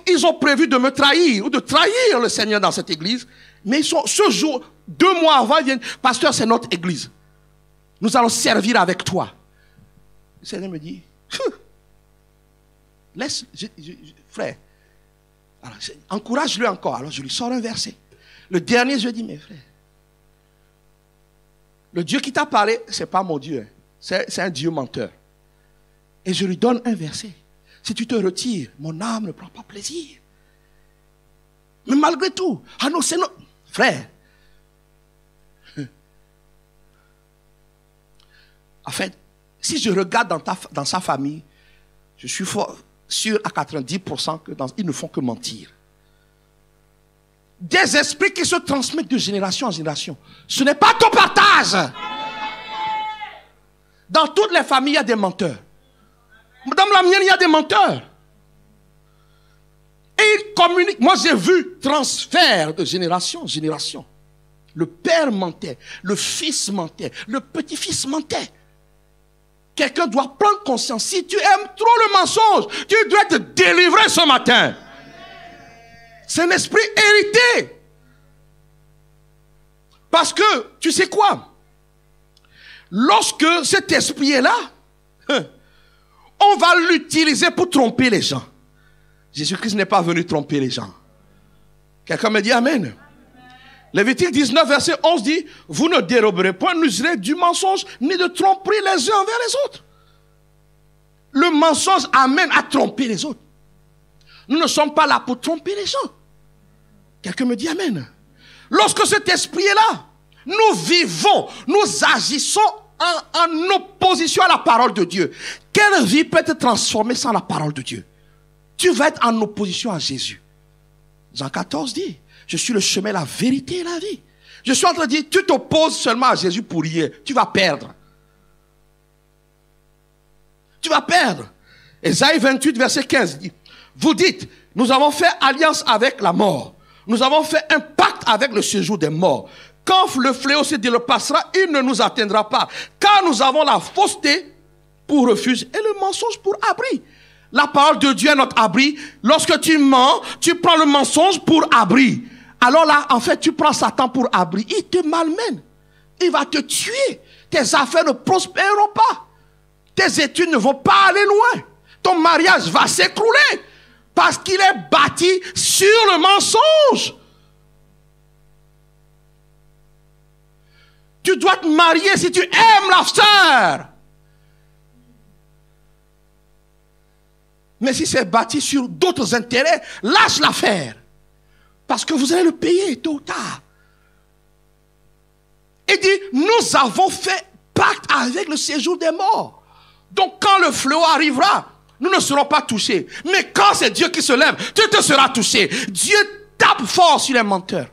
ils ont prévu de me trahir ou de trahir le Seigneur dans cette église. Mais ce jour, 2 mois avant, ils viennent, pasteur, c'est notre église. Nous allons servir avec toi. Le Seigneur me dit, laisse, frère, encourage-le encore. Alors je lui sors un verset. Le dernier, je dis, mais frère, le Dieu qui t'a parlé, ce n'est pas mon Dieu. C'est un Dieu menteur. Et je lui donne un verset. Si tu te retires, mon âme ne prend pas plaisir. Mais malgré tout, ah non, c'est non. Frère, en fait, si je regarde dans sa famille, je suis sûr à 90% qu'ils ne font que mentir. Des esprits qui se transmettent de génération en génération. Ce n'est pas ton partage. Dans toutes les familles, il y a des menteurs. Dans la mienne, il y a des menteurs. Et ils communiquent. Moi, j'ai vu transfert de génération en génération. Le père mentait, le fils mentait, le petit-fils mentait. Quelqu'un doit prendre conscience. Si tu aimes trop le mensonge, tu dois te délivrer ce matin. C'est un esprit hérité. Parce que, tu sais quoi? Lorsque cet esprit est là, on va l'utiliser pour tromper les gens. Jésus-Christ n'est pas venu tromper les gens. Quelqu'un me dit Amen. Lévitique 19, verset 11 dit, vous ne déroberez point, n'userez du mensonge, ni de tromperie les uns envers les autres. Le mensonge amène à tromper les autres. Nous ne sommes pas là pour tromper les gens. Quelqu'un me dit Amen. Lorsque cet esprit est là, nous vivons, nous agissons en opposition à la parole de Dieu. Quelle vie peut être transformée sans la parole de Dieu? Tu vas être en opposition à Jésus. Jean 14 dit, je suis le chemin, la vérité et la vie. Je suis en train de dire, tu t'opposes seulement à Jésus pour rien. Tu vas perdre. Tu vas perdre. Ésaïe 28, verset 15 dit, vous dites, nous avons fait alliance avec la mort. Nous avons fait un pacte avec le séjour des morts. Quand le fléau se dépassera, il ne nous atteindra pas. Car nous avons la fausseté pour refuge et le mensonge pour abri. La parole de Dieu est notre abri. Lorsque tu mens, tu prends le mensonge pour abri. Alors là, en fait, tu prends Satan pour abri. Il te malmène. Il va te tuer. Tes affaires ne prospéreront pas. Tes études ne vont pas aller loin. Ton mariage va s'écrouler. Parce qu'il est bâti sur le mensonge. Tu dois te marier si tu aimes la sœur. Mais si c'est bâti sur d'autres intérêts, lâche l'affaire. Parce que vous allez le payer tôt ou tard. Il dit, nous avons fait pacte avec le séjour des morts. Donc quand le fléau arrivera, nous ne serons pas touchés. Mais quand c'est Dieu qui se lève, tu te seras touché. Dieu tape fort sur les menteurs.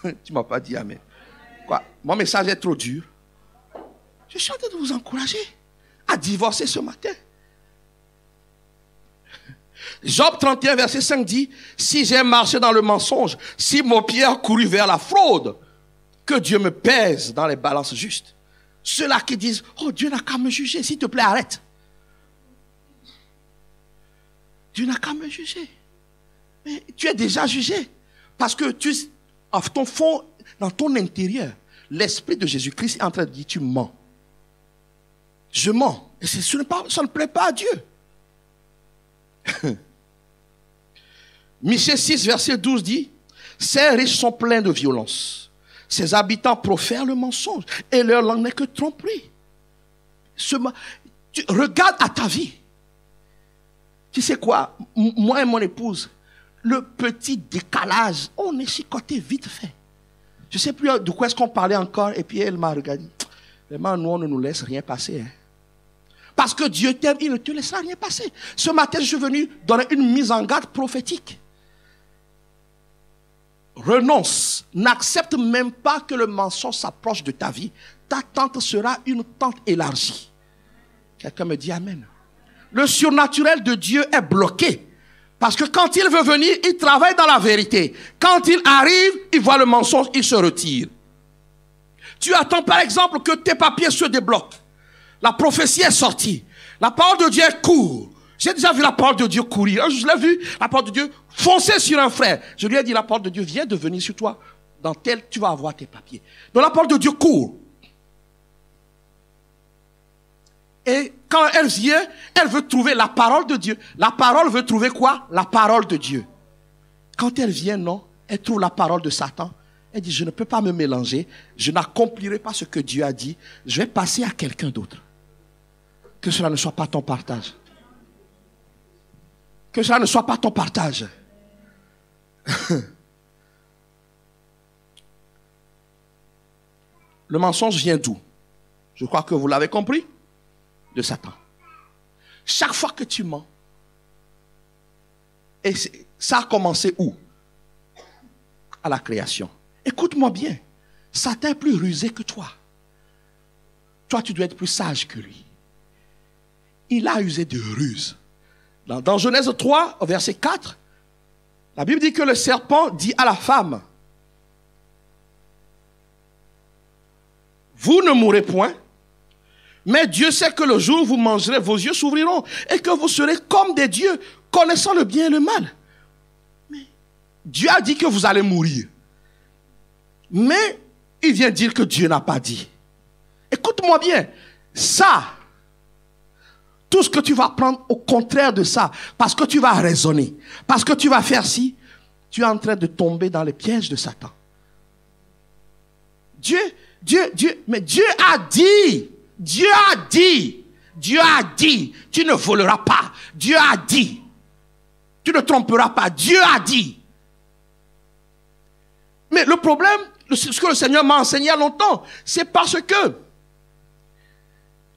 Tu ne m'as pas dit amen. Quoi? Mon message est trop dur. Je suis en train de vous encourager à divorcer ce matin. Job 31, verset 5 dit, si j'ai marché dans le mensonge, si mon pied a couru vers la fraude, que Dieu me pèse dans les balances justes. Ceux-là qui disent, oh Dieu n'a qu'à me juger, s'il te plaît arrête. Dieu n'a qu'à me juger. Mais tu es déjà jugé. Parce que à ton fond, dans ton intérieur, l'esprit de Jésus-Christ est en train de dire, tu mens. Je mens. Et ça ne plaît pas à Dieu. Michée 6, verset 12 dit, ces riches sont pleins de violence. Ses habitants profèrent le mensonge. Et leur langue n'est que tromperie. Regarde à ta vie. Tu sais quoi? Moi et mon épouse, le petit décalage, on est chicoté vite fait. Je ne sais plus de quoi est-ce qu'on parlait encore. Et puis elle m'a regardé. Vraiment, nous, on ne nous laisse rien passer. Hein. Parce que Dieu t'aime, il ne te laissera rien passer. Ce matin, je suis venu donner une mise en garde prophétique. Renonce. N'accepte même pas que le mensonge s'approche de ta vie. Ta tente sera une tente élargie. Quelqu'un me dit amen. Le surnaturel de Dieu est bloqué. Parce que quand il veut venir, il travaille dans la vérité. Quand il arrive, il voit le mensonge, il se retire. Tu attends par exemple que tes papiers se débloquent. La prophétie est sortie. La parole de Dieu court. J'ai déjà vu la parole de Dieu courir. Je l'ai vu, la parole de Dieu foncer sur un frère. Je lui ai dit, la parole de Dieu vient de venir sur toi. Dans tel, tu vas avoir tes papiers. Donc la parole de Dieu court. Et quand elle vient, elle veut trouver la parole de Dieu. La parole veut trouver quoi? La parole de Dieu. Quand elle vient, non, elle trouve la parole de Satan. Elle dit, je ne peux pas me mélanger. Je n'accomplirai pas ce que Dieu a dit. Je vais passer à quelqu'un d'autre. Que cela ne soit pas ton partage. Que cela ne soit pas ton partage. Le mensonge vient d'où? Je crois que vous l'avez compris. De Satan. Chaque fois que tu mens, et ça a commencé où? À la création. Écoute-moi bien. Satan est plus rusé que toi. Toi, tu dois être plus sage que lui. Il a usé de ruse. Dans Genèse 3, verset 4, la Bible dit que le serpent dit à la femme, vous ne mourrez point, mais Dieu sait que le jour où vous mangerez, vos yeux s'ouvriront et que vous serez comme des dieux, connaissant le bien et le mal. Mais Dieu a dit que vous allez mourir. Mais il vient dire que Dieu n'a pas dit. Écoute-moi bien, ça, tout ce que tu vas prendre au contraire de ça, parce que tu vas raisonner, parce que tu vas faire ci, tu es en train de tomber dans les pièges de Satan. Dieu a dit, Dieu a dit, tu ne voleras pas. Dieu a dit, tu ne tromperas pas. Dieu a dit. Mais le problème, ce que le Seigneur m'a enseigné il y a longtemps, c'est parce que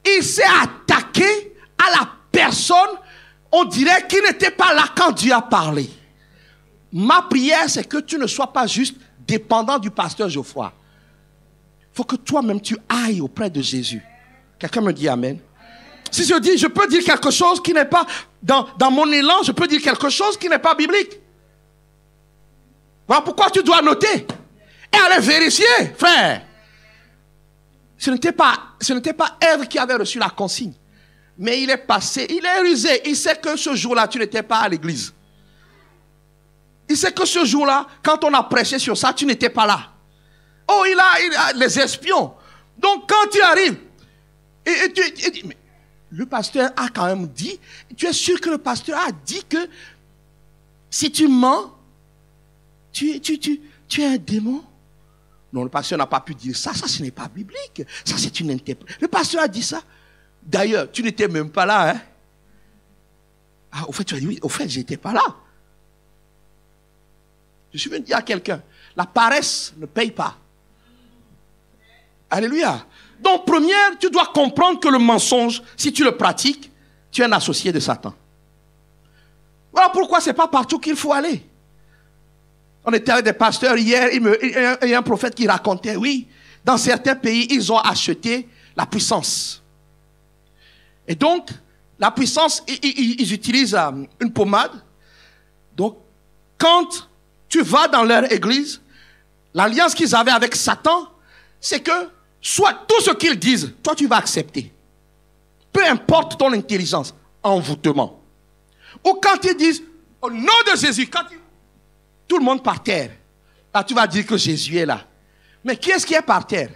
il s'est attaqué à la personne, on dirait qu'il n'était pas là quand Dieu a parlé. Ma prière, c'est que tu ne sois pas juste dépendant du pasteur Geoffroy. Il faut que toi-même tu ailles auprès de Jésus. Quelqu'un me dit amen. Si je dis, je peux dire quelque chose qui n'est pas, dans mon élan, je peux dire quelque chose qui n'est pas biblique. Voilà pourquoi tu dois noter. Et aller vérifier, frère. Ce n'était pas Ève qui avait reçu la consigne. Mais il est passé, il est rusé. Il sait que ce jour-là, tu n'étais pas à l'église. Il sait que ce jour-là, quand on a prêché sur ça, tu n'étais pas là. Oh, il a les espions. Donc, quand tu arrives, et tu dis, mais le pasteur a quand même dit, tu es sûr que le pasteur a dit que si tu mens, tu es un démon? Non, le pasteur n'a pas pu dire ça. Ça, ce n'est pas biblique. Ça, c'est une interprétation. Le pasteur a dit ça. D'ailleurs, tu n'étais même pas là. Hein? Ah, au fait, tu as dit oui. Au fait, je n'étais pas là. Je suis venu dire à quelqu'un, la paresse ne paye pas. Alléluia. Donc, première, tu dois comprendre que le mensonge, si tu le pratiques, tu es un associé de Satan. Voilà pourquoi ce n'est pas partout qu'il faut aller. On était avec des pasteurs hier, il y a un prophète qui racontait, oui, dans certains pays, ils ont acheté la puissance. Et donc, la puissance, ils utilisent une pommade. Donc, quand tu vas dans leur église, l'alliance qu'ils avaient avec Satan, c'est que soit tout ce qu'ils disent, toi tu vas accepter. Peu importe ton intelligence, envoûtement. Ou quand ils disent, au nom de Jésus, tout le monde par terre, là tu vas dire que Jésus est là. Mais qui est-ce qui est par terre?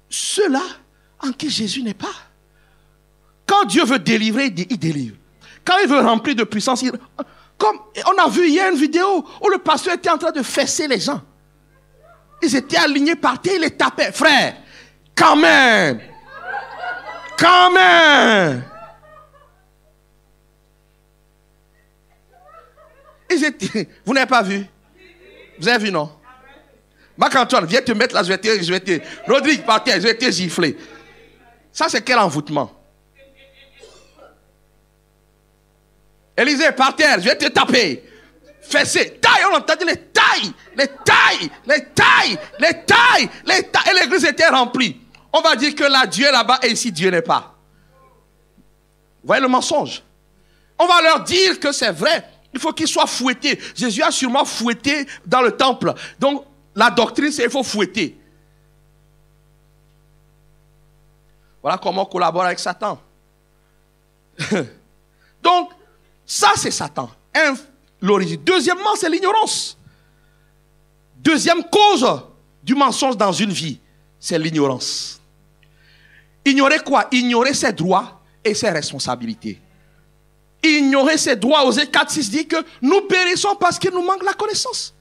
Ceux-là en qui Jésus n'est pas. Quand Dieu veut délivrer, il délivre. Quand il veut remplir de puissance, comme on a vu hier une vidéo où le pasteur était en train de fesser les gens. Ils étaient alignés par terre, il les tapait. Frère, quand même. Quand même. Ils étaient... Vous n'avez pas vu? Vous avez vu, non? Marc-Antoine, viens te mettre là, je vais te... Rodrigue, par terre, je vais te gifler. Ça, c'est quel envoûtement? Élisée, par terre, je vais te taper. Fessé, taille, on entendait les tailles, les tailles, les tailles, les tailles, les tailles. Et l'église était remplie. On va dire que là, Dieu est là-bas et ici, Dieu n'est pas. Vous voyez le mensonge? On va leur dire que c'est vrai. Il faut qu'ils soient fouettés. Jésus a sûrement fouetté dans le temple. Donc, la doctrine, c'est qu'il faut fouetter. Voilà comment on collabore avec Satan. Donc, ça, c'est Satan. L'origine. Deuxièmement, c'est l'ignorance. Deuxième cause du mensonge dans une vie, c'est l'ignorance. Ignorer quoi? Ignorer ses droits et ses responsabilités. Ignorer ses droits, Osée 4:6 dit que nous périssons parce qu'il nous manque la connaissance.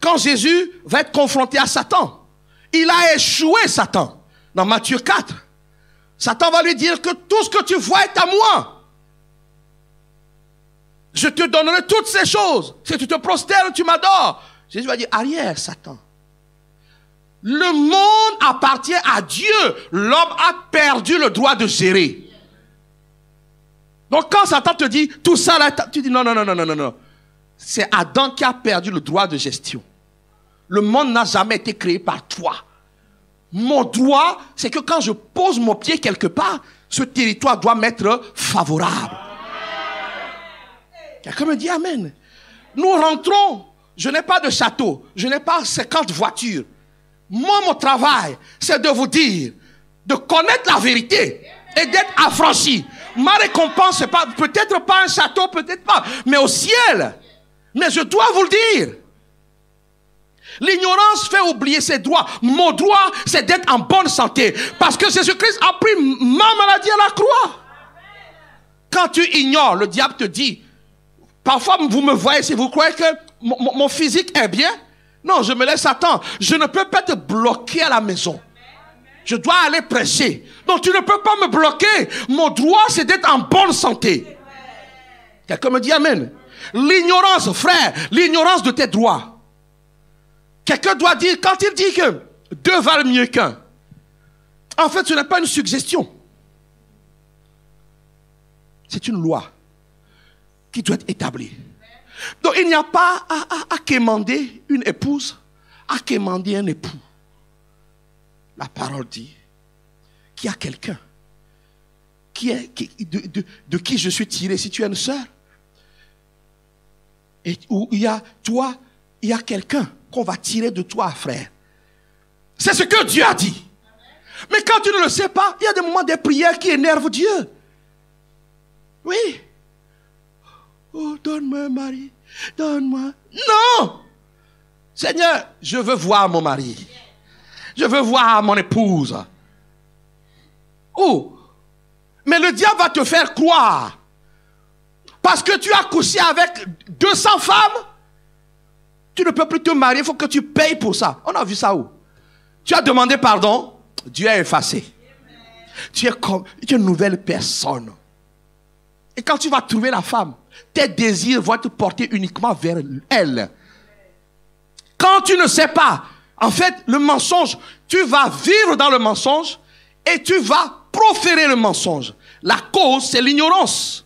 Quand Jésus va être confronté à Satan, il a échoué Satan. Dans Matthieu 4, Satan va lui dire que tout ce que tu vois est à moi. Je te donnerai toutes ces choses. Si tu te prosternes, tu m'adores. Jésus va dire, arrière, Satan. Le monde appartient à Dieu. L'homme a perdu le droit de gérer. Donc quand Satan te dit, tout ça là, tu dis, non. C'est Adam qui a perdu le droit de gestion. Le monde n'a jamais été créé par toi. Mon droit, c'est que quand je pose mon pied quelque part, ce territoire doit m'être favorable. Quelqu'un me dit amen. Nous rentrons, je n'ai pas de château, je n'ai pas 50 voitures. Moi, mon travail, c'est de vous dire, de connaître la vérité et d'être affranchi. Ma récompense, c'est pas, peut-être pas un château, peut-être pas, mais au ciel. Mais je dois vous le dire. L'ignorance fait oublier ses droits. Mon droit, c'est d'être en bonne santé. Parce que Jésus-Christ a pris ma maladie à la croix. Quand tu ignores, le diable te dit, parfois vous me voyez, si vous croyez que mon physique est bien, non, je me laisse attendre. Je ne peux pas te bloquer à la maison. Je dois aller prêcher. Donc tu ne peux pas me bloquer. Mon droit, c'est d'être en bonne santé. Quelqu'un me dit amen. L'ignorance, frère, l'ignorance de tes droits. Quelqu'un doit dire, quand il dit que 2 valent mieux qu'un, en fait, ce n'est pas une suggestion. C'est une loi qui doit être établie. Donc, il n'y a pas à quémander une épouse, à quémander un époux. La parole dit qu'il y a quelqu'un de qui je suis tiré. Si tu es une sœur, et où il y a toi, il y a quelqu'un qu'on va tirer de toi, frère. C'est ce que Dieu a dit. Mais quand tu ne le sais pas, il y a des moments des prières qui énervent Dieu. donne-moi un mari. Donne-moi. Non! Seigneur, je veux voir mon mari. Je veux voir mon épouse. Oh! Mais le diable va te faire croire. Parce que tu as couché avec 200 femmes, tu ne peux plus te marier, il faut que tu payes pour ça. On a vu ça où? Tu as demandé pardon, Dieu a effacé. Tu es une nouvelle personne. Et quand tu vas trouver la femme, tes désirs vont te porter uniquement vers elle. Quand tu ne sais pas, en fait, le mensonge, tu vas vivre dans le mensonge et tu vas proférer le mensonge. La cause, c'est l'ignorance.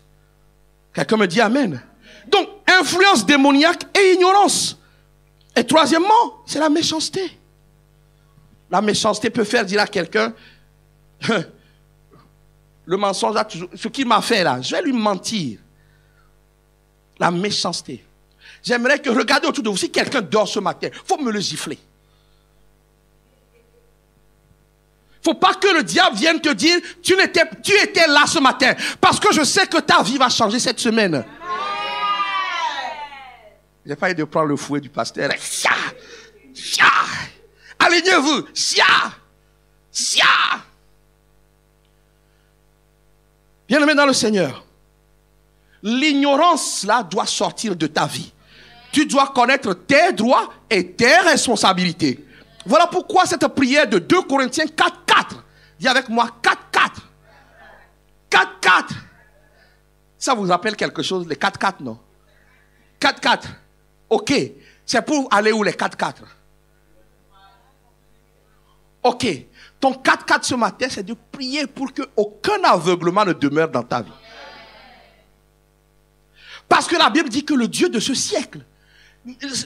Quelqu'un me dit amen. Donc, influence démoniaque et ignorance. Et troisièmement, c'est la méchanceté. La méchanceté peut faire dire à quelqu'un, le mensonge, a toujours, ce qu'il m'a fait là, je vais lui mentir. La méchanceté. J'aimerais que, regardez autour de vous, si quelqu'un dort ce matin, il faut me le gifler. Il ne faut pas que le diable vienne te dire, tu étais là ce matin, parce que je sais que ta vie va changer cette semaine. J'ai failli de prendre le fouet du pasteur. Alignez-vous. Bien-aimé dans le Seigneur, l'ignorance là doit sortir de ta vie. Tu dois connaître tes droits et tes responsabilités. Voilà pourquoi cette prière de 2 Corinthiens 4:4. Dis avec moi 4:4. 4:4. Ça vous rappelle quelque chose, les 4:4, non? 4:4. Ok. C'est pour aller où les 4:4? Ok. Ton 4:4 ce matin, c'est de prier pour que aucun aveuglement ne demeure dans ta vie. Parce que la Bible dit que le Dieu de ce siècle,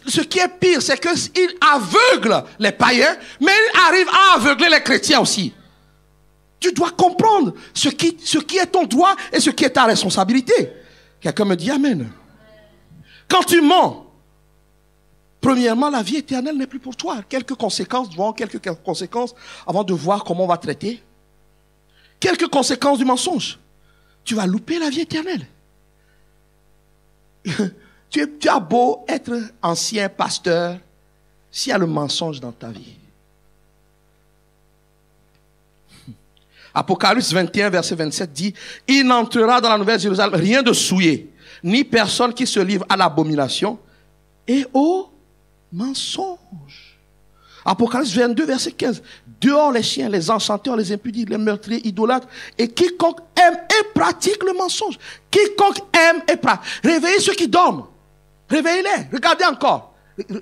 ce qui est pire, c'est qu'il aveugle les païens, mais il arrive à aveugler les chrétiens aussi. Tu dois comprendre ce qui est ton droit et ce qui est ta responsabilité. Quelqu'un me dit amen. Quand tu mens, premièrement, la vie éternelle n'est plus pour toi. Quelques conséquences avant de voir comment on va traiter. Quelques conséquences du mensonge. Tu vas louper la vie éternelle. Tu as beau être ancien pasteur, s'il y a le mensonge dans ta vie. Apocalypse 21, verset 27 dit, « Il n'entrera dans la Nouvelle Jérusalem rien de souillé, ni personne qui se livre à l'abomination et au mensonge. » Apocalypse 22, verset 15, « Dehors les chiens, les enchanteurs, les impudiques, les meurtriers, idolâtres, et quiconque aime et pratique le mensonge. » Quiconque aime et pratique. Réveillez ceux qui dorment. Réveillez-les. Regardez encore.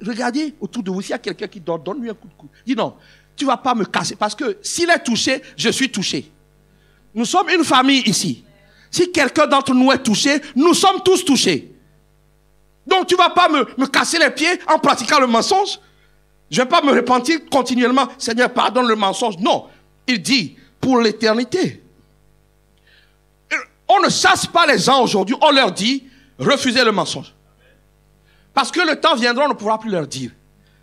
Regardez autour de vous. S'il y a quelqu'un qui dort, donne-lui un coup de coude. Dis non, tu ne vas pas me casser. Parce que s'il est touché, je suis touché. Nous sommes une famille ici. Si quelqu'un d'entre nous est touché, nous sommes tous touchés. Donc tu ne vas pas me casser les pieds en pratiquant le mensonge. Je ne vais pas me repentir continuellement. Seigneur, pardonne le mensonge. Non. Il dit, pour l'éternité. On ne chasse pas les gens aujourd'hui. On leur dit, refusez le mensonge. Parce que le temps viendra, on ne pourra plus leur dire.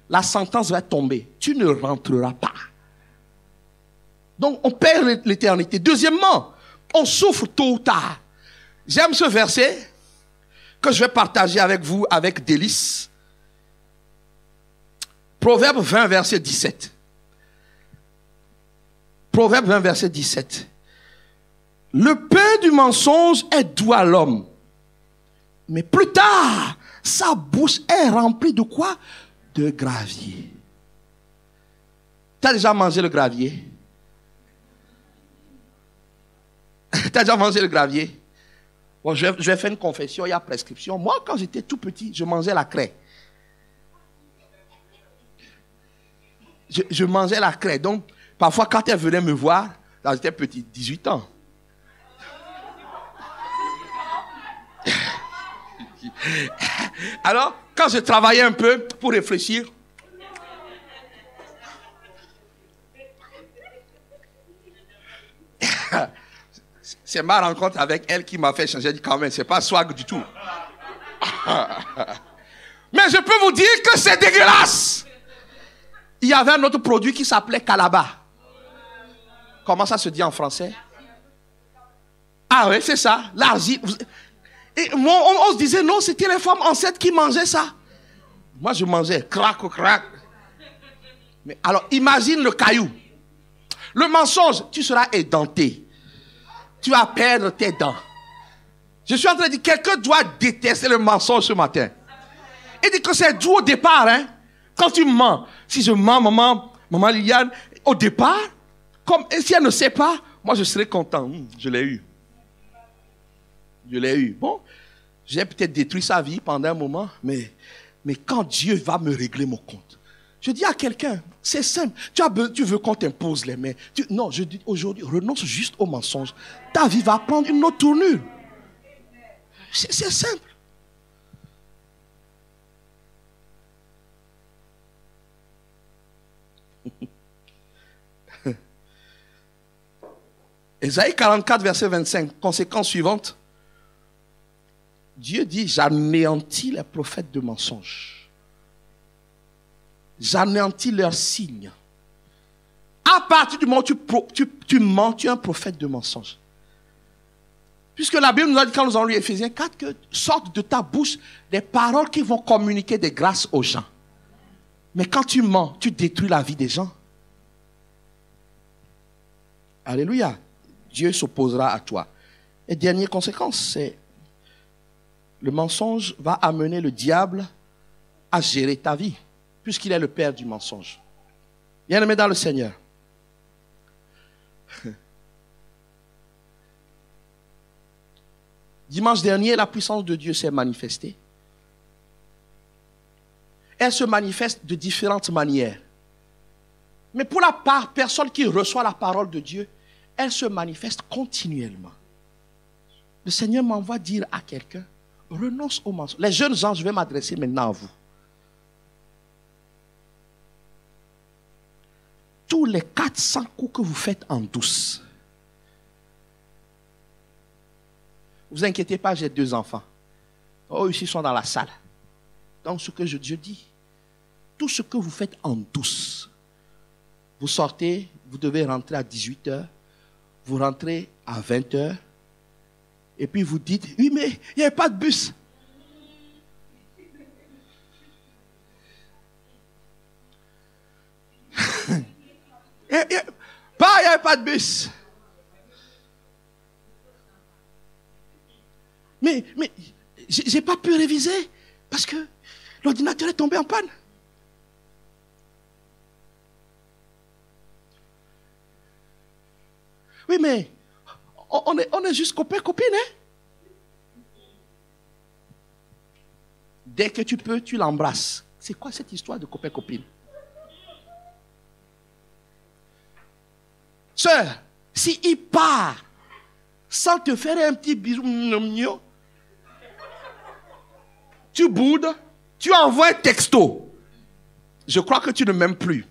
La sentence va tomber. Tu ne rentreras pas. Donc, on perd l'éternité. Deuxièmement, on souffre tôt ou tard. J'aime ce verset que je vais partager avec vous avec délice. Proverbe 20, verset 17. Proverbe 20, verset 17. Le pain du mensonge est doux à l'homme. Mais plus tard, sa bouche est remplie de quoi? De gravier. Tu as déjà mangé le gravier? Tu as déjà mangé le gravier? Bon, je vais faire une confession, il y a prescription. Moi, quand j'étais tout petit, je mangeais la craie. Je mangeais la craie. Donc, parfois, quand elle venait me voir, quand j'étais petit, 18 ans. Alors, quand je travaillais un peu pour réfléchir, c'est ma rencontre avec elle qui m'a fait changer. J'ai dit quand même, c'est pas swag du tout. Mais je peux vous dire que c'est dégueulasse. Il y avait un autre produit qui s'appelait Calaba. Comment ça se dit en français? Ah oui, c'est ça, l'argile. Et moi, on se disait, non, c'était les femmes enceintes qui mangeaient ça. Moi, je mangeais crac, crac. Mais alors, imagine le caillou. Le mensonge, tu seras édenté. Tu vas perdre tes dents. Je suis en train de dire, quelqu'un doit détester le mensonge ce matin. Et dit que c'est doux au départ, hein. Quand tu mens, si je mens, maman Liliane, au départ, comme si elle ne sait pas, moi je serais content. Je l'ai eu. Je l'ai eu. Bon, j'ai peut-être détruit sa vie pendant un moment, mais quand Dieu va me régler mon compte, je dis à quelqu'un, c'est simple. Tu veux qu'on t'impose les mains. Non, je dis aujourd'hui, renonce juste au mensonge. Ta vie va prendre une autre tournure. C'est simple. Ésaïe 44, verset 25, conséquence suivante. Dieu dit, j'anéantis les prophètes de mensonges. J'anéantis leurs signes. À partir du moment où tu mens, tu es un prophète de mensonges. Puisque la Bible nous a dit, quand nous allons lire Éphésiens 4, que sortent de ta bouche des paroles qui vont communiquer des grâces aux gens. Mais quand tu mens, tu détruis la vie des gens. Alléluia. Dieu s'opposera à toi. Et dernière conséquence, c'est le mensonge va amener le diable à gérer ta vie, puisqu'il est le père du mensonge. Bien-aimé dans le Seigneur. Dimanche dernier, la puissance de Dieu s'est manifestée. Elle se manifeste de différentes manières. Mais pour la personne qui reçoit la parole de Dieu, elle se manifeste continuellement. Le Seigneur m'envoie dire à quelqu'un, renonce au mensonge. Les jeunes gens, je vais m'adresser maintenant à vous. Tous les 400 coups que vous faites en douce. Ne vous inquiétez pas, j'ai 2 enfants. Oh, ici, ils sont dans la salle. Donc, ce que je dis, tout ce que vous faites en douce, vous sortez, vous devez rentrer à 18h, vous rentrez à 20h, et puis vous dites, oui, mais il n'y avait pas de bus. Il n'y avait pas de bus. Mais je n'ai pas pu réviser parce que l'ordinateur est tombé en panne. Oui, mais on est juste copains-copines, hein? Dès que tu peux, tu l'embrasses. C'est quoi cette histoire de copains-copines? Sœur, s'il part sans te faire un petit bisou, tu boudes, tu envoies un texto. Je crois que tu ne m'aimes plus.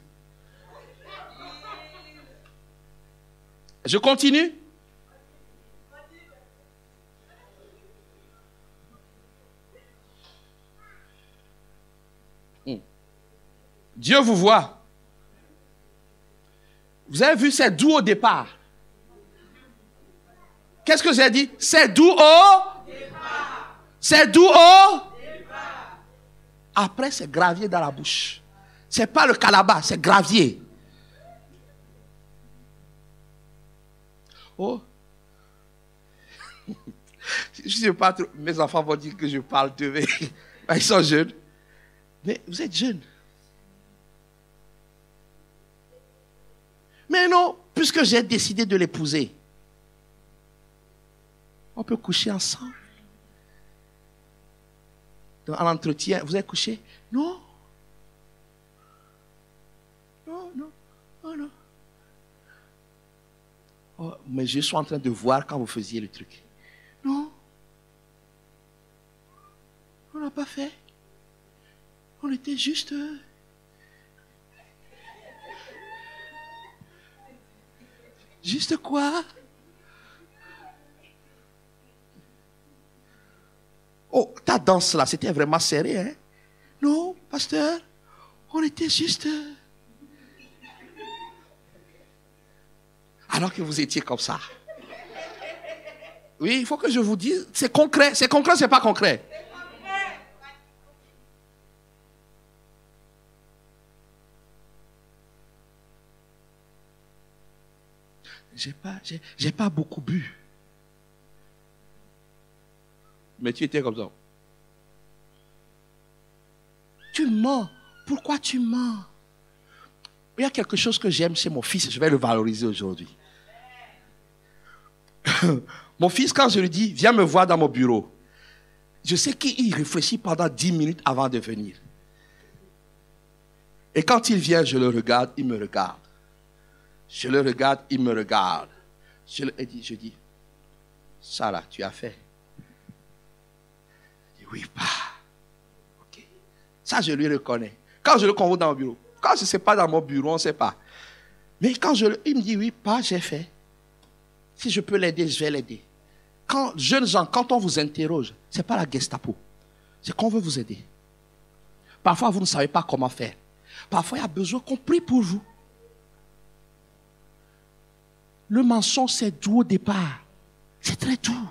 Je continue? Dieu vous voit. Vous avez vu, c'est doux au départ. Qu'est-ce que j'ai dit? C'est doux au départ. C'est doux au départ. Après, c'est gravier dans la bouche. C'est pas le calabat, c'est gravier. Oh. Je sais pas trop. Mes enfants vont dire que je parle de eux. Ils sont jeunes. Mais vous êtes jeunes. Mais non, puisque j'ai décidé de l'épouser, on peut coucher ensemble. À l'entretien, vous avez couché? Non. Non, non, oh non. Oh, mais je suis en train de voir quand vous faisiez le truc. Non. On n'a pas fait. On était juste... Juste quoi? Oh, ta danse là, c'était vraiment serré, hein? Non, pasteur, on était juste... Alors que vous étiez comme ça. Oui, il faut que je vous dise, c'est concret. C'est concret, c'est pas concret. J'ai pas beaucoup bu. Mais tu étais comme ça. Tu mens. Pourquoi tu mens? Il y a quelque chose que j'aime chez mon fils. Je vais le valoriser aujourd'hui. Mon fils, quand je lui dis, viens me voir dans mon bureau, je sais qu'il réfléchit pendant 10 minutes avant de venir. Et quand il vient, je le regarde, il me regarde. Je le regarde, il me regarde. Je dis, Sarah, tu as fait? Il dit, oui, pas. Ok. Ça, je lui reconnais. Quand je le convoque dans mon bureau, quand je ne sais pas dans mon bureau, on ne sait pas. Mais quand il me dit, oui, pas, j'ai fait. Si je peux l'aider, je vais l'aider. Quand, jeunes gens, quand on vous interroge, ce n'est pas la Gestapo. C'est qu'on veut vous aider. Parfois, vous ne savez pas comment faire. Parfois, il y a besoin qu'on prie pour vous. Le mensonge, c'est doux au départ. C'est très doux.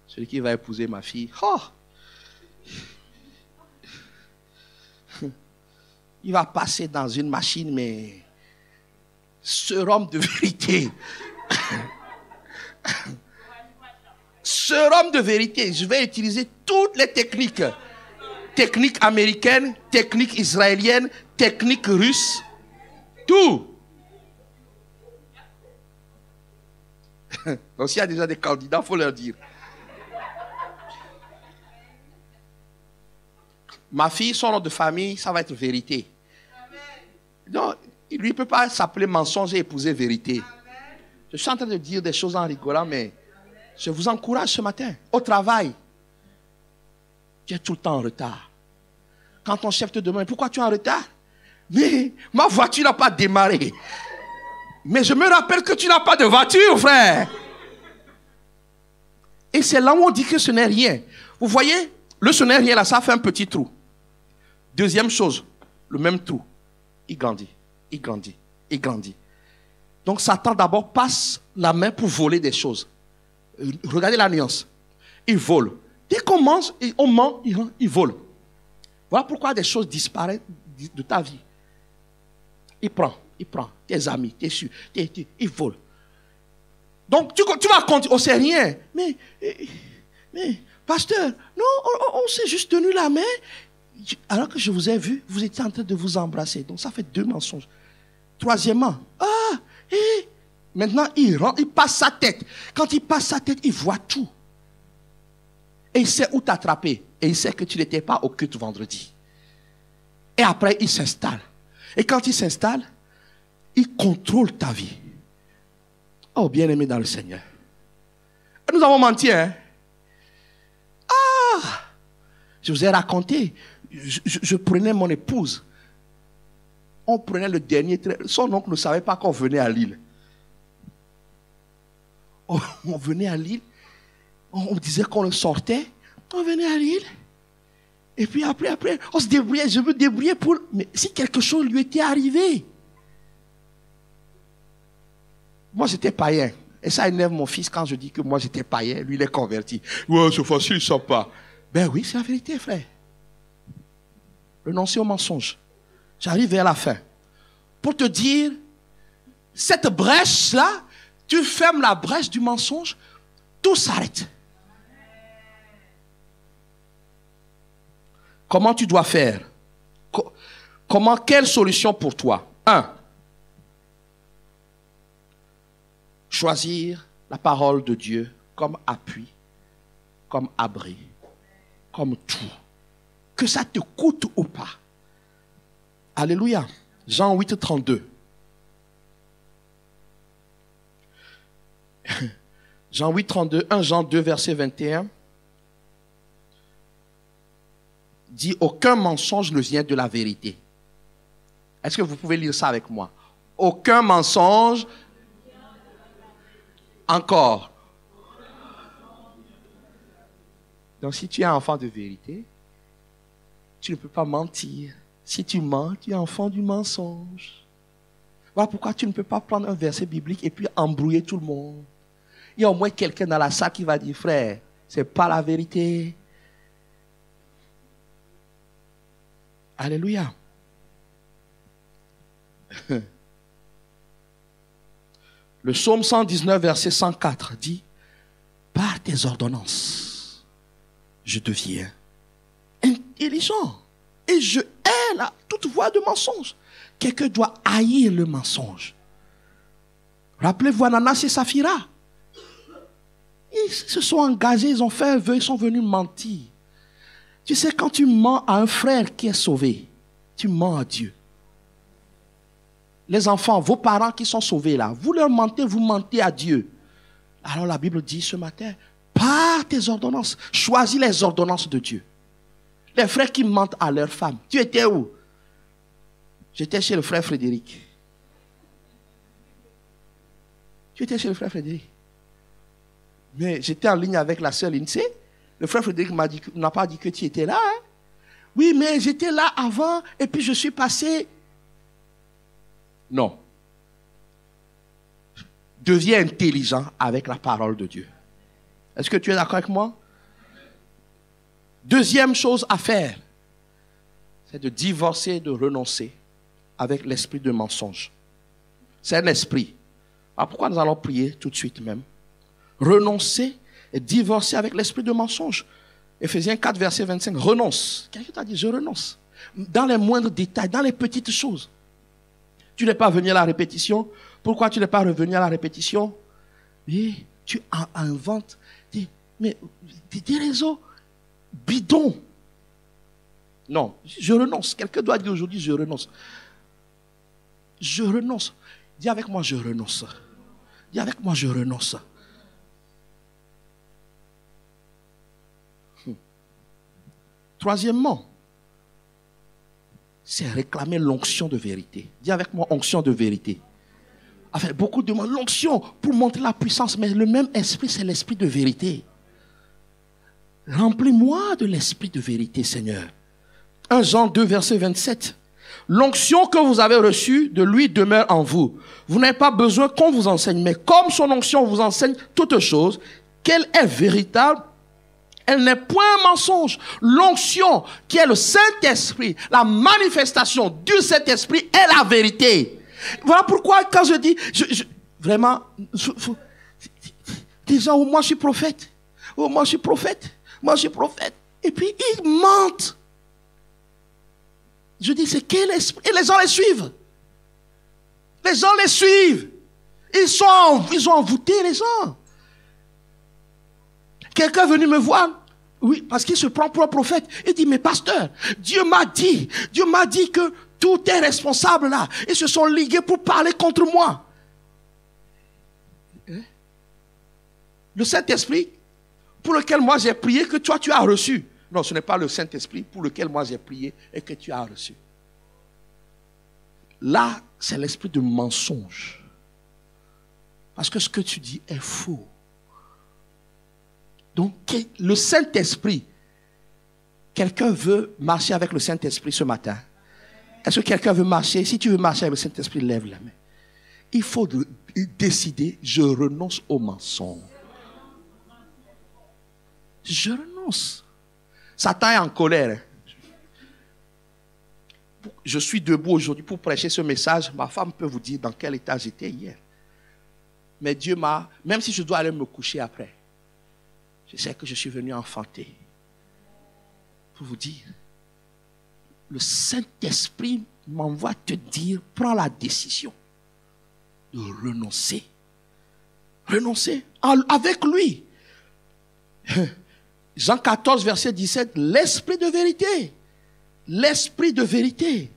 Celui qui va épouser ma fille, oh, il va passer dans une machine, mais sérum de vérité. Sérum de vérité. Je vais utiliser toutes les techniques. Technique américaine, technique israélienne, technique russe. Tout. Donc s'il y a déjà des candidats, il faut leur dire. Ma fille, son nom de famille, ça va être vérité. Donc, lui ne peut pas s'appeler mensonge et épouser vérité. Je suis en train de dire des choses en rigolant, mais je vous encourage ce matin. Au travail, tu es tout le temps en retard. Quand ton chef te demande, pourquoi tu es en retard? Mais ma voiture n'a pas démarré. Mais je me rappelle que tu n'as pas de voiture, frère. Et c'est là où on dit que ce n'est rien. Vous voyez, le ce n'est rien là, ça fait un petit trou. Deuxième chose, le même trou. Il grandit, il grandit, il grandit. Donc Satan d'abord passe la main pour voler des choses. Regardez la nuance. Il vole. Dès qu'on mange, on ment, il vole. Voilà pourquoi des choses disparaissent de ta vie. Il prend tes amis, tes sûr, il vole. Donc tu vas continuer, c'est rien. Mais, pasteur, non, on s'est juste tenu la main. Alors que je vous ai vu, vous étiez en train de vous embrasser. Donc ça fait 2 mensonges. Troisièmement, maintenant il passe sa tête. Quand il passe sa tête, il voit tout. Et il sait où t'attraper. Et il sait que tu n'étais pas au culte vendredi. Et après, il s'installe. Et quand il s'installe, il contrôle ta vie. Oh, bien-aimé dans le Seigneur. Nous avons menti, hein? Je vous ai raconté. Je prenais mon épouse. On prenait le dernier train. Son oncle ne savait pas qu'on venait à Lille. On venait à Lille. On disait qu'on le sortait. On venait à Lille. Et puis après, on se débrouillait. Je me débrouillais pour... Mais si quelque chose lui était arrivé. Moi, j'étais païen. Et ça énerve mon fils quand je dis que moi, j'étais païen. Lui, il est converti. Ouais, c'est facile, il ne sort pas. Ben oui, c'est la vérité, frère. Renoncer au mensonge. J'arrive vers la fin. Pour te dire, cette brèche-là, tu fermes la brèche du mensonge, tout s'arrête. Comment tu dois faire? Quelle solution pour toi? 1. Choisir la parole de Dieu comme appui, comme abri, comme tout. Que ça te coûte ou pas. Alléluia. Jean 8, 32. Jean 8, 32, 1 Jean 2, verset 21. Dit, aucun mensonge ne vient de la vérité. Est-ce que vous pouvez lire ça avec moi? Aucun mensonge. Encore. Donc si tu es enfant de vérité, tu ne peux pas mentir. Si tu mens, tu es enfant du mensonge. Voilà pourquoi tu ne peux pas prendre un verset biblique et puis embrouiller tout le monde. Il y a au moins quelqu'un dans la salle qui va dire, frère, ce n'est pas la vérité. Alléluia. Le psaume 119, verset 104 dit, par tes ordonnances, je deviens intelligent. Et je hais toute voie de mensonge. Quelqu'un doit haïr le mensonge. Rappelez-vous Ananas et Saphira. Ils se sont engagés, ils ont fait un vœu, ils sont venus mentir. Tu sais, quand tu mens à un frère qui est sauvé, tu mens à Dieu. Les enfants, vos parents qui sont sauvés là, vous leur mentez, vous mentez à Dieu. Alors la Bible dit ce matin, par tes ordonnances, choisis les ordonnances de Dieu. Les frères qui mentent à leurs femmes. Tu étais où? J'étais chez le frère Frédéric. Tu étais chez le frère Frédéric. Mais j'étais en ligne avec la sœur Lindsay. Le frère Frédéric n'a pas dit que tu étais là. Hein? Oui, mais j'étais là avant et puis je suis passé. Non. Deviens intelligent avec la parole de Dieu. Est-ce que tu es d'accord avec moi? Deuxième chose à faire, c'est de divorcer, de renoncer avec l'esprit de mensonge. C'est un esprit. Alors pourquoi nous allons prier tout de suite même? Renoncer et divorcer avec l'esprit de mensonge. Éphésiens 4, verset 25. Renonce. Quelqu'un t'a dit, je renonce. Dans les moindres détails, dans les petites choses. Tu n'es pas venu à la répétition. Pourquoi tu n'es pas revenu à la répétition? Et tu inventes des raisons bidons. Non, je renonce. Quelqu'un doit dire aujourd'hui, je renonce. Je renonce. Dis avec moi, je renonce. Dis avec moi, je renonce. Troisièmement, c'est réclamer l'onction de vérité. Dis avec moi, onction de vérité. Enfin, beaucoup demandent l'onction pour montrer la puissance, mais le même esprit, c'est l'esprit de vérité. Remplis-moi de l'esprit de vérité, Seigneur. 1 Jean 2, verset 27. L'onction que vous avez reçue de lui demeure en vous. Vous n'avez pas besoin qu'on vous enseigne, mais comme son onction vous enseigne toutes choses, qu'elle est véritable, elle n'est point un mensonge. L'onction qui est le Saint-Esprit, la manifestation du Saint-Esprit est la vérité. Voilà pourquoi quand je dis, vraiment, des gens, moi je suis prophète, moi je suis prophète, moi je suis prophète. Et puis ils mentent. Je dis, c'est quel esprit? Et les gens les suivent. Les gens les suivent. Ils ont envoûté les gens. Quelqu'un est venu me voir. Oui, parce qu'il se prend pour un prophète. Il dit, mais pasteur, Dieu m'a dit que tout est responsable là. Ils se sont ligués pour parler contre moi. Le Saint-Esprit, pour lequel moi j'ai prié, que toi tu as reçu. Non, ce n'est pas le Saint-Esprit pour lequel moi j'ai prié et que tu as reçu. Là, c'est l'esprit de mensonge. Parce que ce que tu dis est faux. Donc, le Saint-Esprit, quelqu'un veut marcher avec le Saint-Esprit ce matin? Est-ce que quelqu'un veut marcher? Si tu veux marcher avec le Saint-Esprit, lève la main. Il faut décider, je renonce au mensonge. Je renonce. Satan est en colère. Je suis debout aujourd'hui pour prêcher ce message. Ma femme peut vous dire dans quel état j'étais hier. Mais Dieu m'a, même si je dois aller me coucher après, je sais que je suis venu enfanter. Pour vous dire, le Saint-Esprit m'envoie te dire, prends la décision de renoncer. Renoncer avec lui. Jean 14, verset 17, l'esprit de vérité. L'esprit de vérité.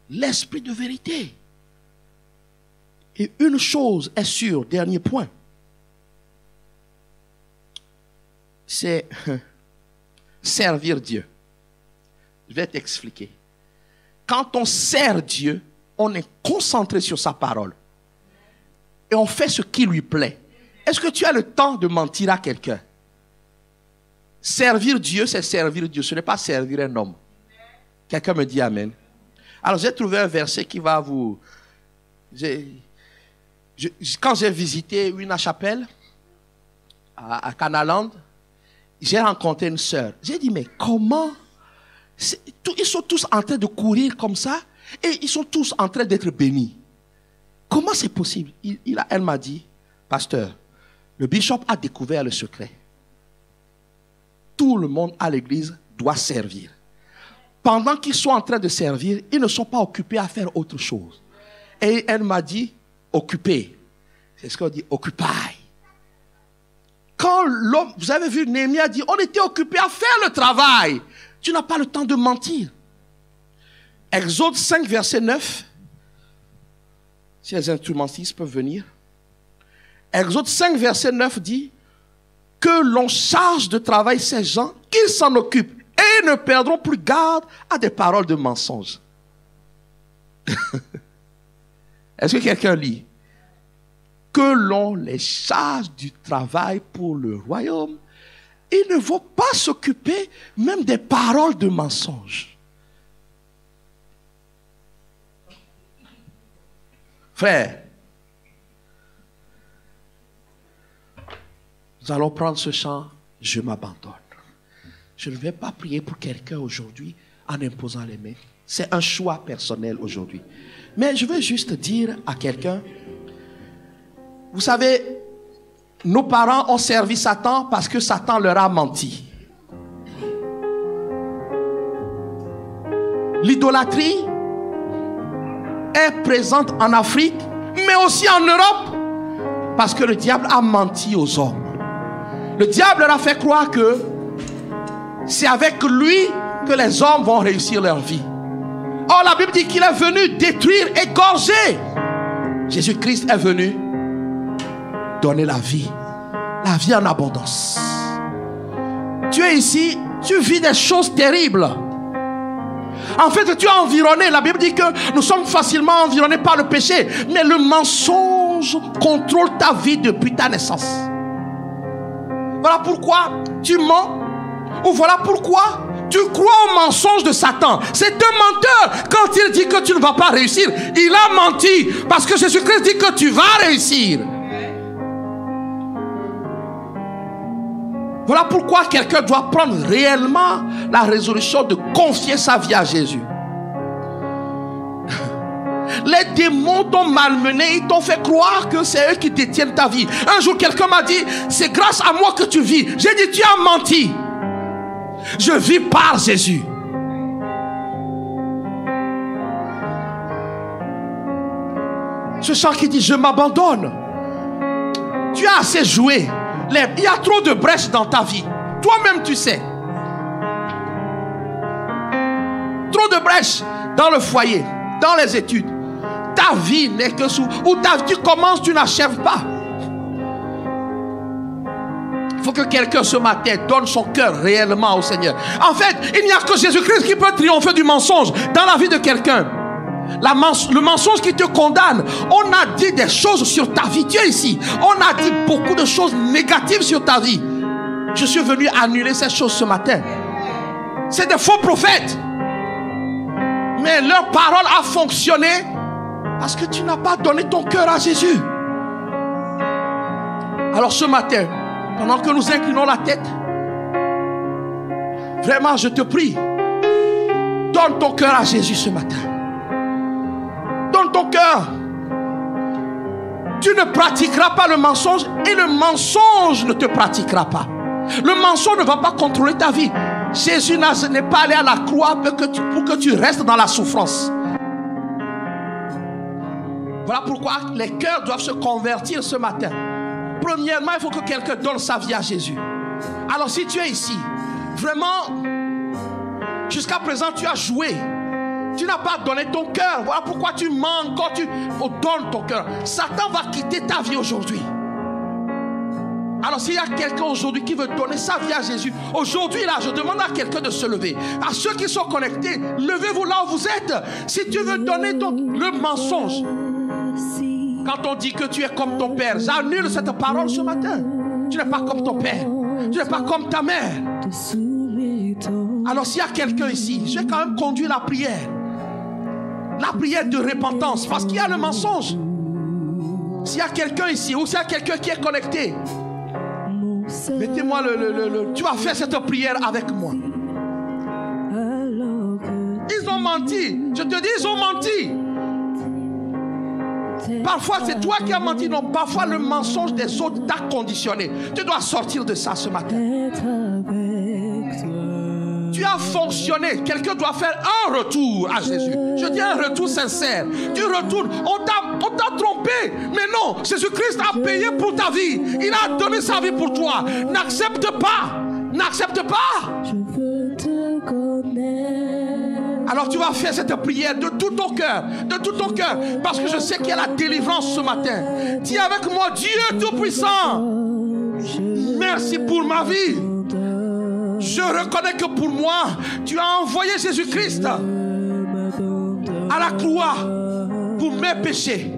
L'esprit de vérité. Et une chose est sûre, dernier point. C'est servir Dieu. Je vais t'expliquer. Quand on sert Dieu, on est concentré sur sa parole. Et on fait ce qui lui plaît. Est-ce que tu as le temps de mentir à quelqu'un? Servir Dieu, c'est servir Dieu. Ce n'est pas servir un homme. Quelqu'un me dit Amen. Alors j'ai trouvé un verset qui va vous Quand j'ai visité une chapelle à Canaland, j'ai rencontré une sœur. J'ai dit, mais comment? Ils sont tous en train de courir comme ça et ils sont tous en train d'être bénis. Comment c'est possible? Elle m'a dit, pasteur, le bishop a découvert le secret. Tout le monde à l'église doit servir. Pendant qu'ils sont en train de servir, ils ne sont pas occupés à faire autre chose. Et elle m'a dit, occupé. C'est ce qu'on dit, occupy. Quand l'homme, vous avez vu, Néhémie a dit, on était occupé à faire le travail. Tu n'as pas le temps de mentir. Exode 5, verset 9. Si les instrumentistes peuvent venir. Exode 5, verset 9 dit que l'on charge de travail ces gens, qu'ils s'en occupent et ne perdront plus garde à des paroles de mensonge. Est-ce que quelqu'un lit? Que l'on les charge du travail pour le royaume, ils ne vont pas s'occuper même des paroles de mensonge. Frère, nous allons prendre ce chant, je m'abandonne. Je ne vais pas prier pour quelqu'un aujourd'hui en imposant les mains. C'est un choix personnel aujourd'hui. Mais je veux juste dire à quelqu'un, vous savez, nos parents ont servi Satan parce que Satan leur a menti. L'idolâtrie est présente en Afrique, mais aussi en Europe, parce que le diable a menti aux hommes. Le diable leur a fait croire que c'est avec lui que les hommes vont réussir leur vie. Or, la Bible dit qu'il est venu détruire, égorger. Jésus-Christ est venu donner la vie en abondance. Tu es ici, tu vis des choses terribles. En fait, tu es environné. La Bible dit que nous sommes facilement environnés par le péché, mais le mensonge contrôle ta vie depuis ta naissance. Voilà pourquoi tu mens, ou voilà pourquoi tu crois au mensonge de Satan. C'est un menteur. Quand il dit que tu ne vas pas réussir, il a menti, parce que Jésus-Christ dit que tu vas réussir. Voilà pourquoi quelqu'un doit prendre réellement la résolution de confier sa vie à Jésus. Les démons t'ont malmené, ils t'ont fait croire que c'est eux qui détiennent ta vie. Un jour, quelqu'un m'a dit, c'est grâce à moi que tu vis. J'ai dit, tu as menti. Je vis par Jésus. Ce chant qui dit, je m'abandonne. Tu as assez joué. Il y a trop de brèches dans ta vie. Toi-même, tu sais. Trop de brèches dans le foyer, dans les études. Ta vie n'est que sous... Ou tu commences, tu n'achèves pas. Il faut que quelqu'un ce matin donne son cœur réellement au Seigneur. En fait, il n'y a que Jésus-Christ qui peut triompher du mensonge dans la vie de quelqu'un. Le mensonge qui te condamne. On a dit des choses sur ta vie. Tu es ici. On a dit beaucoup de choses négatives sur ta vie. Je suis venu annuler ces choses ce matin. C'est des faux prophètes. Mais leur parole a fonctionné parce que tu n'as pas donné ton cœur à Jésus. Alors ce matin, pendant que nous inclinons la tête, vraiment je te prie, donne ton cœur à Jésus ce matin. Donne ton cœur. Tu ne pratiqueras pas le mensonge et le mensonge ne te pratiquera pas. Le mensonge ne va pas contrôler ta vie. Jésus n'est pas allé à la croix pour que tu restes dans la souffrance. Voilà pourquoi les cœurs doivent se convertir ce matin. Premièrement, il faut que quelqu'un donne sa vie à Jésus. Alors si tu es ici, vraiment, jusqu'à présent tu as joué. Tu n'as pas donné ton cœur. Voilà pourquoi tu mens quand tu donnes ton cœur. Satan va quitter ta vie aujourd'hui. Alors s'il y a quelqu'un aujourd'hui qui veut donner sa vie à Jésus, aujourd'hui là, je demande à quelqu'un de se lever. À ceux qui sont connectés, levez-vous là où vous êtes. Si tu veux donner le mensonge, quand on dit que tu es comme ton père, j'annule cette parole ce matin. Tu n'es pas comme ton père. Tu n'es pas comme ta mère. Alors s'il y a quelqu'un ici, je vais quand même conduire la prière. La prière de repentance. Parce qu'il y a le mensonge. S'il y a quelqu'un ici, ou s'il y a quelqu'un qui est connecté, mettez-moi tu vas faire cette prière avec moi. Ils ont menti. Je te dis, ils ont menti. Parfois, c'est toi qui as menti. Non, parfois, le mensonge des autres t'a conditionné. Tu dois sortir de ça ce matin. Tu as fonctionné. Quelqu'un doit faire un retour à Jésus. Je dis un retour sincère. Tu retournes. On t'a trompé. Mais non, Jésus-Christ a payé pour ta vie. Il a donné sa vie pour toi. N'accepte pas. N'accepte pas. Je veux te connaître. Alors tu vas faire cette prière de tout ton cœur. De tout ton cœur. Parce que je sais qu'il y a la délivrance ce matin. Dis avec moi, Dieu Tout-Puissant. Merci pour ma vie. Je reconnais que pour moi, tu as envoyé Jésus-Christ à la croix pour mes péchés,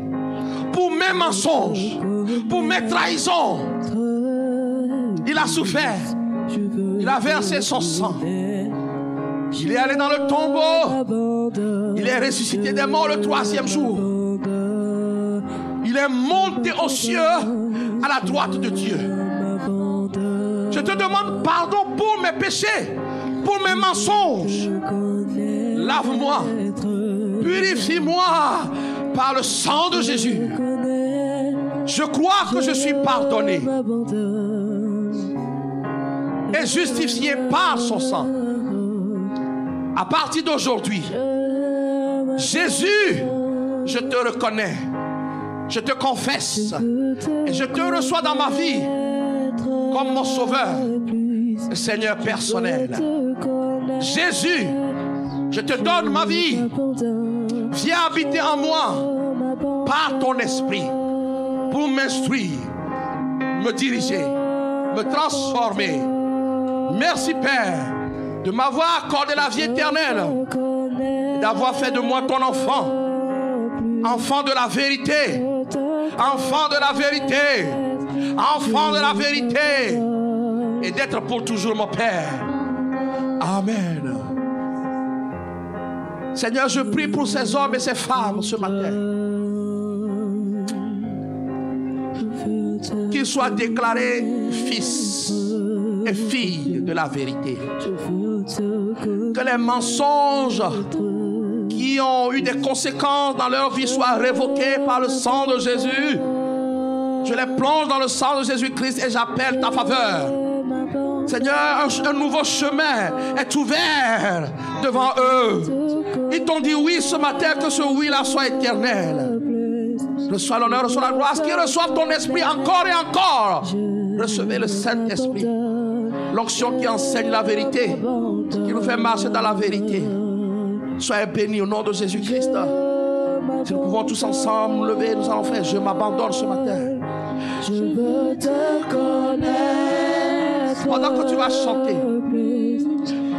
pour mes mensonges, pour mes trahisons. Il a souffert. Il a versé son sang. Il est allé dans le tombeau. Il est ressuscité des morts le 3e jour. Il est monté aux cieux à la droite de Dieu. Je te demande pardon pour mes péchés, pour mes mensonges. Lave-moi, purifie-moi par le sang de Jésus. Je crois que je suis pardonné et justifié par son sang. À partir d'aujourd'hui, Jésus, je te reconnais, je te confesse et je te reçois dans ma vie comme mon sauveur, le Seigneur personnel. Jésus, je te donne ma vie. Viens habiter en moi par ton esprit pour m'instruire, me diriger, me transformer. Merci Père de m'avoir accordé la vie éternelle et d'avoir fait de moi ton enfant, enfant de la vérité, enfant de la vérité, enfant de la vérité, et d'être pour toujours mon Père. Amen. Seigneur, je prie pour ces hommes et ces femmes ce matin, qu'ils soient déclarés fils et filles de la vérité. Que les mensonges qui ont eu des conséquences dans leur vie soient révoqués par le sang de Jésus. Je les plonge dans le sang de Jésus-Christ et j'appelle ta faveur. Seigneur, un nouveau chemin est ouvert devant eux. Ils t'ont dit oui ce matin, que ce oui-là soit éternel. Reçois l'honneur, reçois la gloire, qu'ils reçoivent ton esprit encore et encore. Recevez le Saint-Esprit, l'onction qui enseigne la vérité, qui nous fait marcher dans la vérité. Soyez bénis au nom de Jésus-Christ. Si nous pouvons tous ensemble nous lever, nous allons faire je m'abandonne ce matin. Je veux te connaître. Pendant que tu vas chanter,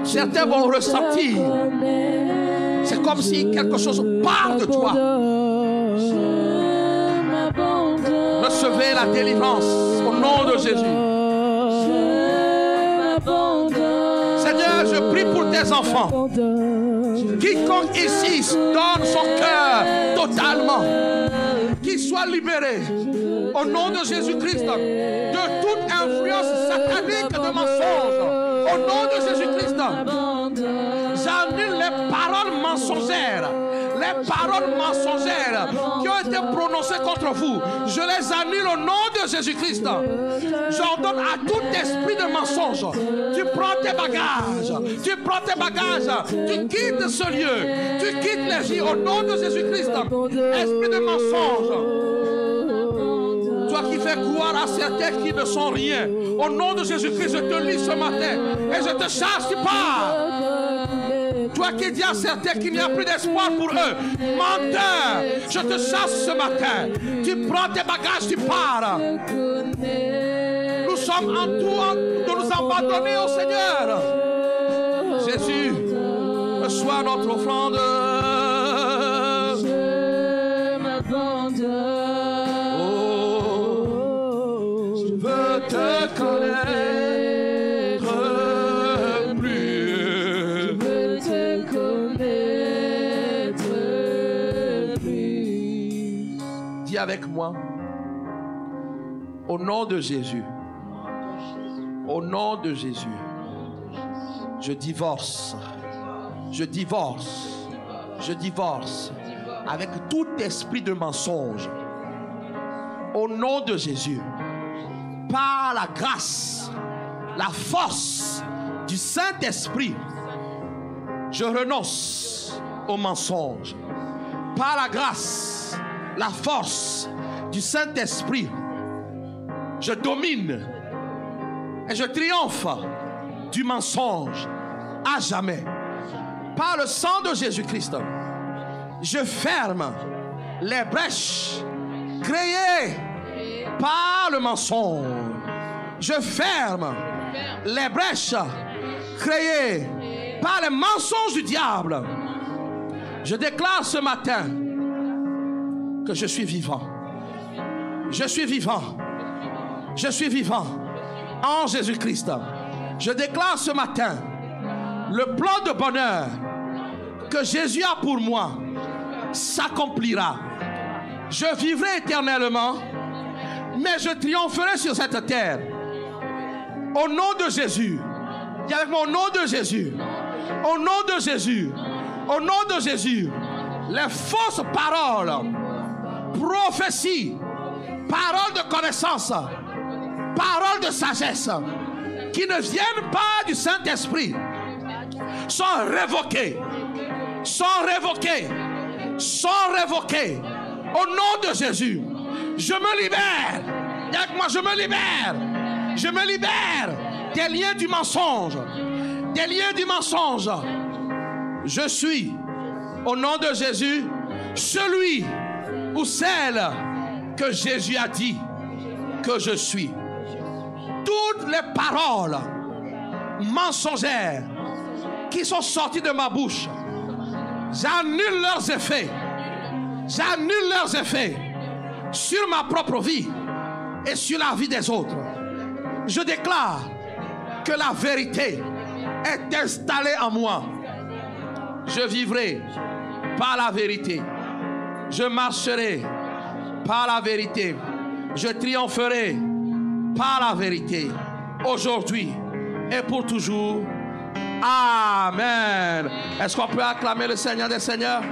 certains vont ressentir. C'est comme si quelque chose part de toi. Recevez la délivrance au nom de Jésus. Seigneur, je prie pour tes enfants. Quiconque ici donne son cœur totalement, qu'il soit libéré au nom de Jésus-Christ de toute influence satanique de mensonge. Au nom de Jésus-Christ, j'annule les paroles mensongères. Les paroles mensongères qui ont été prononcées contre vous, je les annule au nom de Jésus-Christ. J'ordonne à tout esprit de mensonge, tu prends tes bagages, tu quittes ce lieu, tu quittes les vies au nom de Jésus-Christ. Esprit de mensonge, toi qui fais croire à certains qui ne sont rien, au nom de Jésus-Christ, je te lis ce matin et je te chasse, tu pars. Toi qui dis à certains qu'il n'y a plus d'espoir pour eux, menteur, je te chasse ce matin. Tu prends tes bagages, tu pars. Nous sommes en tout de nous abandonner au Seigneur. Jésus, reçois notre offrande. Je m'abandonne. Oh, je veux te connaître. Dis avec moi. Au nom de Jésus. Au nom de Jésus. Je divorce. Je divorce. Je divorce avec tout esprit de mensonge. Au nom de Jésus. Par la grâce, la force du Saint-Esprit, je renonce au mensonge. Par la grâce, la force du Saint-Esprit, je domine et je triomphe du mensonge à jamais. Par le sang de Jésus-Christ, je ferme les brèches créées par le mensonge. Je ferme les brèches créées par les mensonges du diable. Je déclare ce matin que je suis vivant. Je suis vivant. Je suis vivant en Jésus-Christ. Je déclare ce matin le plan de bonheur que Jésus a pour moi s'accomplira. Je vivrai éternellement, mais je triompherai sur cette terre. Au nom de Jésus. Dis avec moi, au nom de Jésus. Au nom de Jésus. Au nom de Jésus. Les fausses paroles, prophéties, paroles de connaissance, paroles de sagesse, qui ne viennent pas du Saint-Esprit, sont révoquées. Sont révoquées. Sont révoquées. Au nom de Jésus. Je me libère. Dis avec moi, je me libère. Je me libère des liens du mensonge. Des liens du mensonge. Je suis, au nom de Jésus, celui ou celle que Jésus a dit que je suis. Toutes les paroles mensongères qui sont sorties de ma bouche, j'annule leurs effets. J'annule leurs effets sur ma propre vie et sur la vie des autres. Je déclare que la vérité est installée en moi. Je vivrai par la vérité. Je marcherai par la vérité. Je triompherai par la vérité. Aujourd'hui et pour toujours. Amen. Est-ce qu'on peut acclamer le Seigneur des Seigneurs?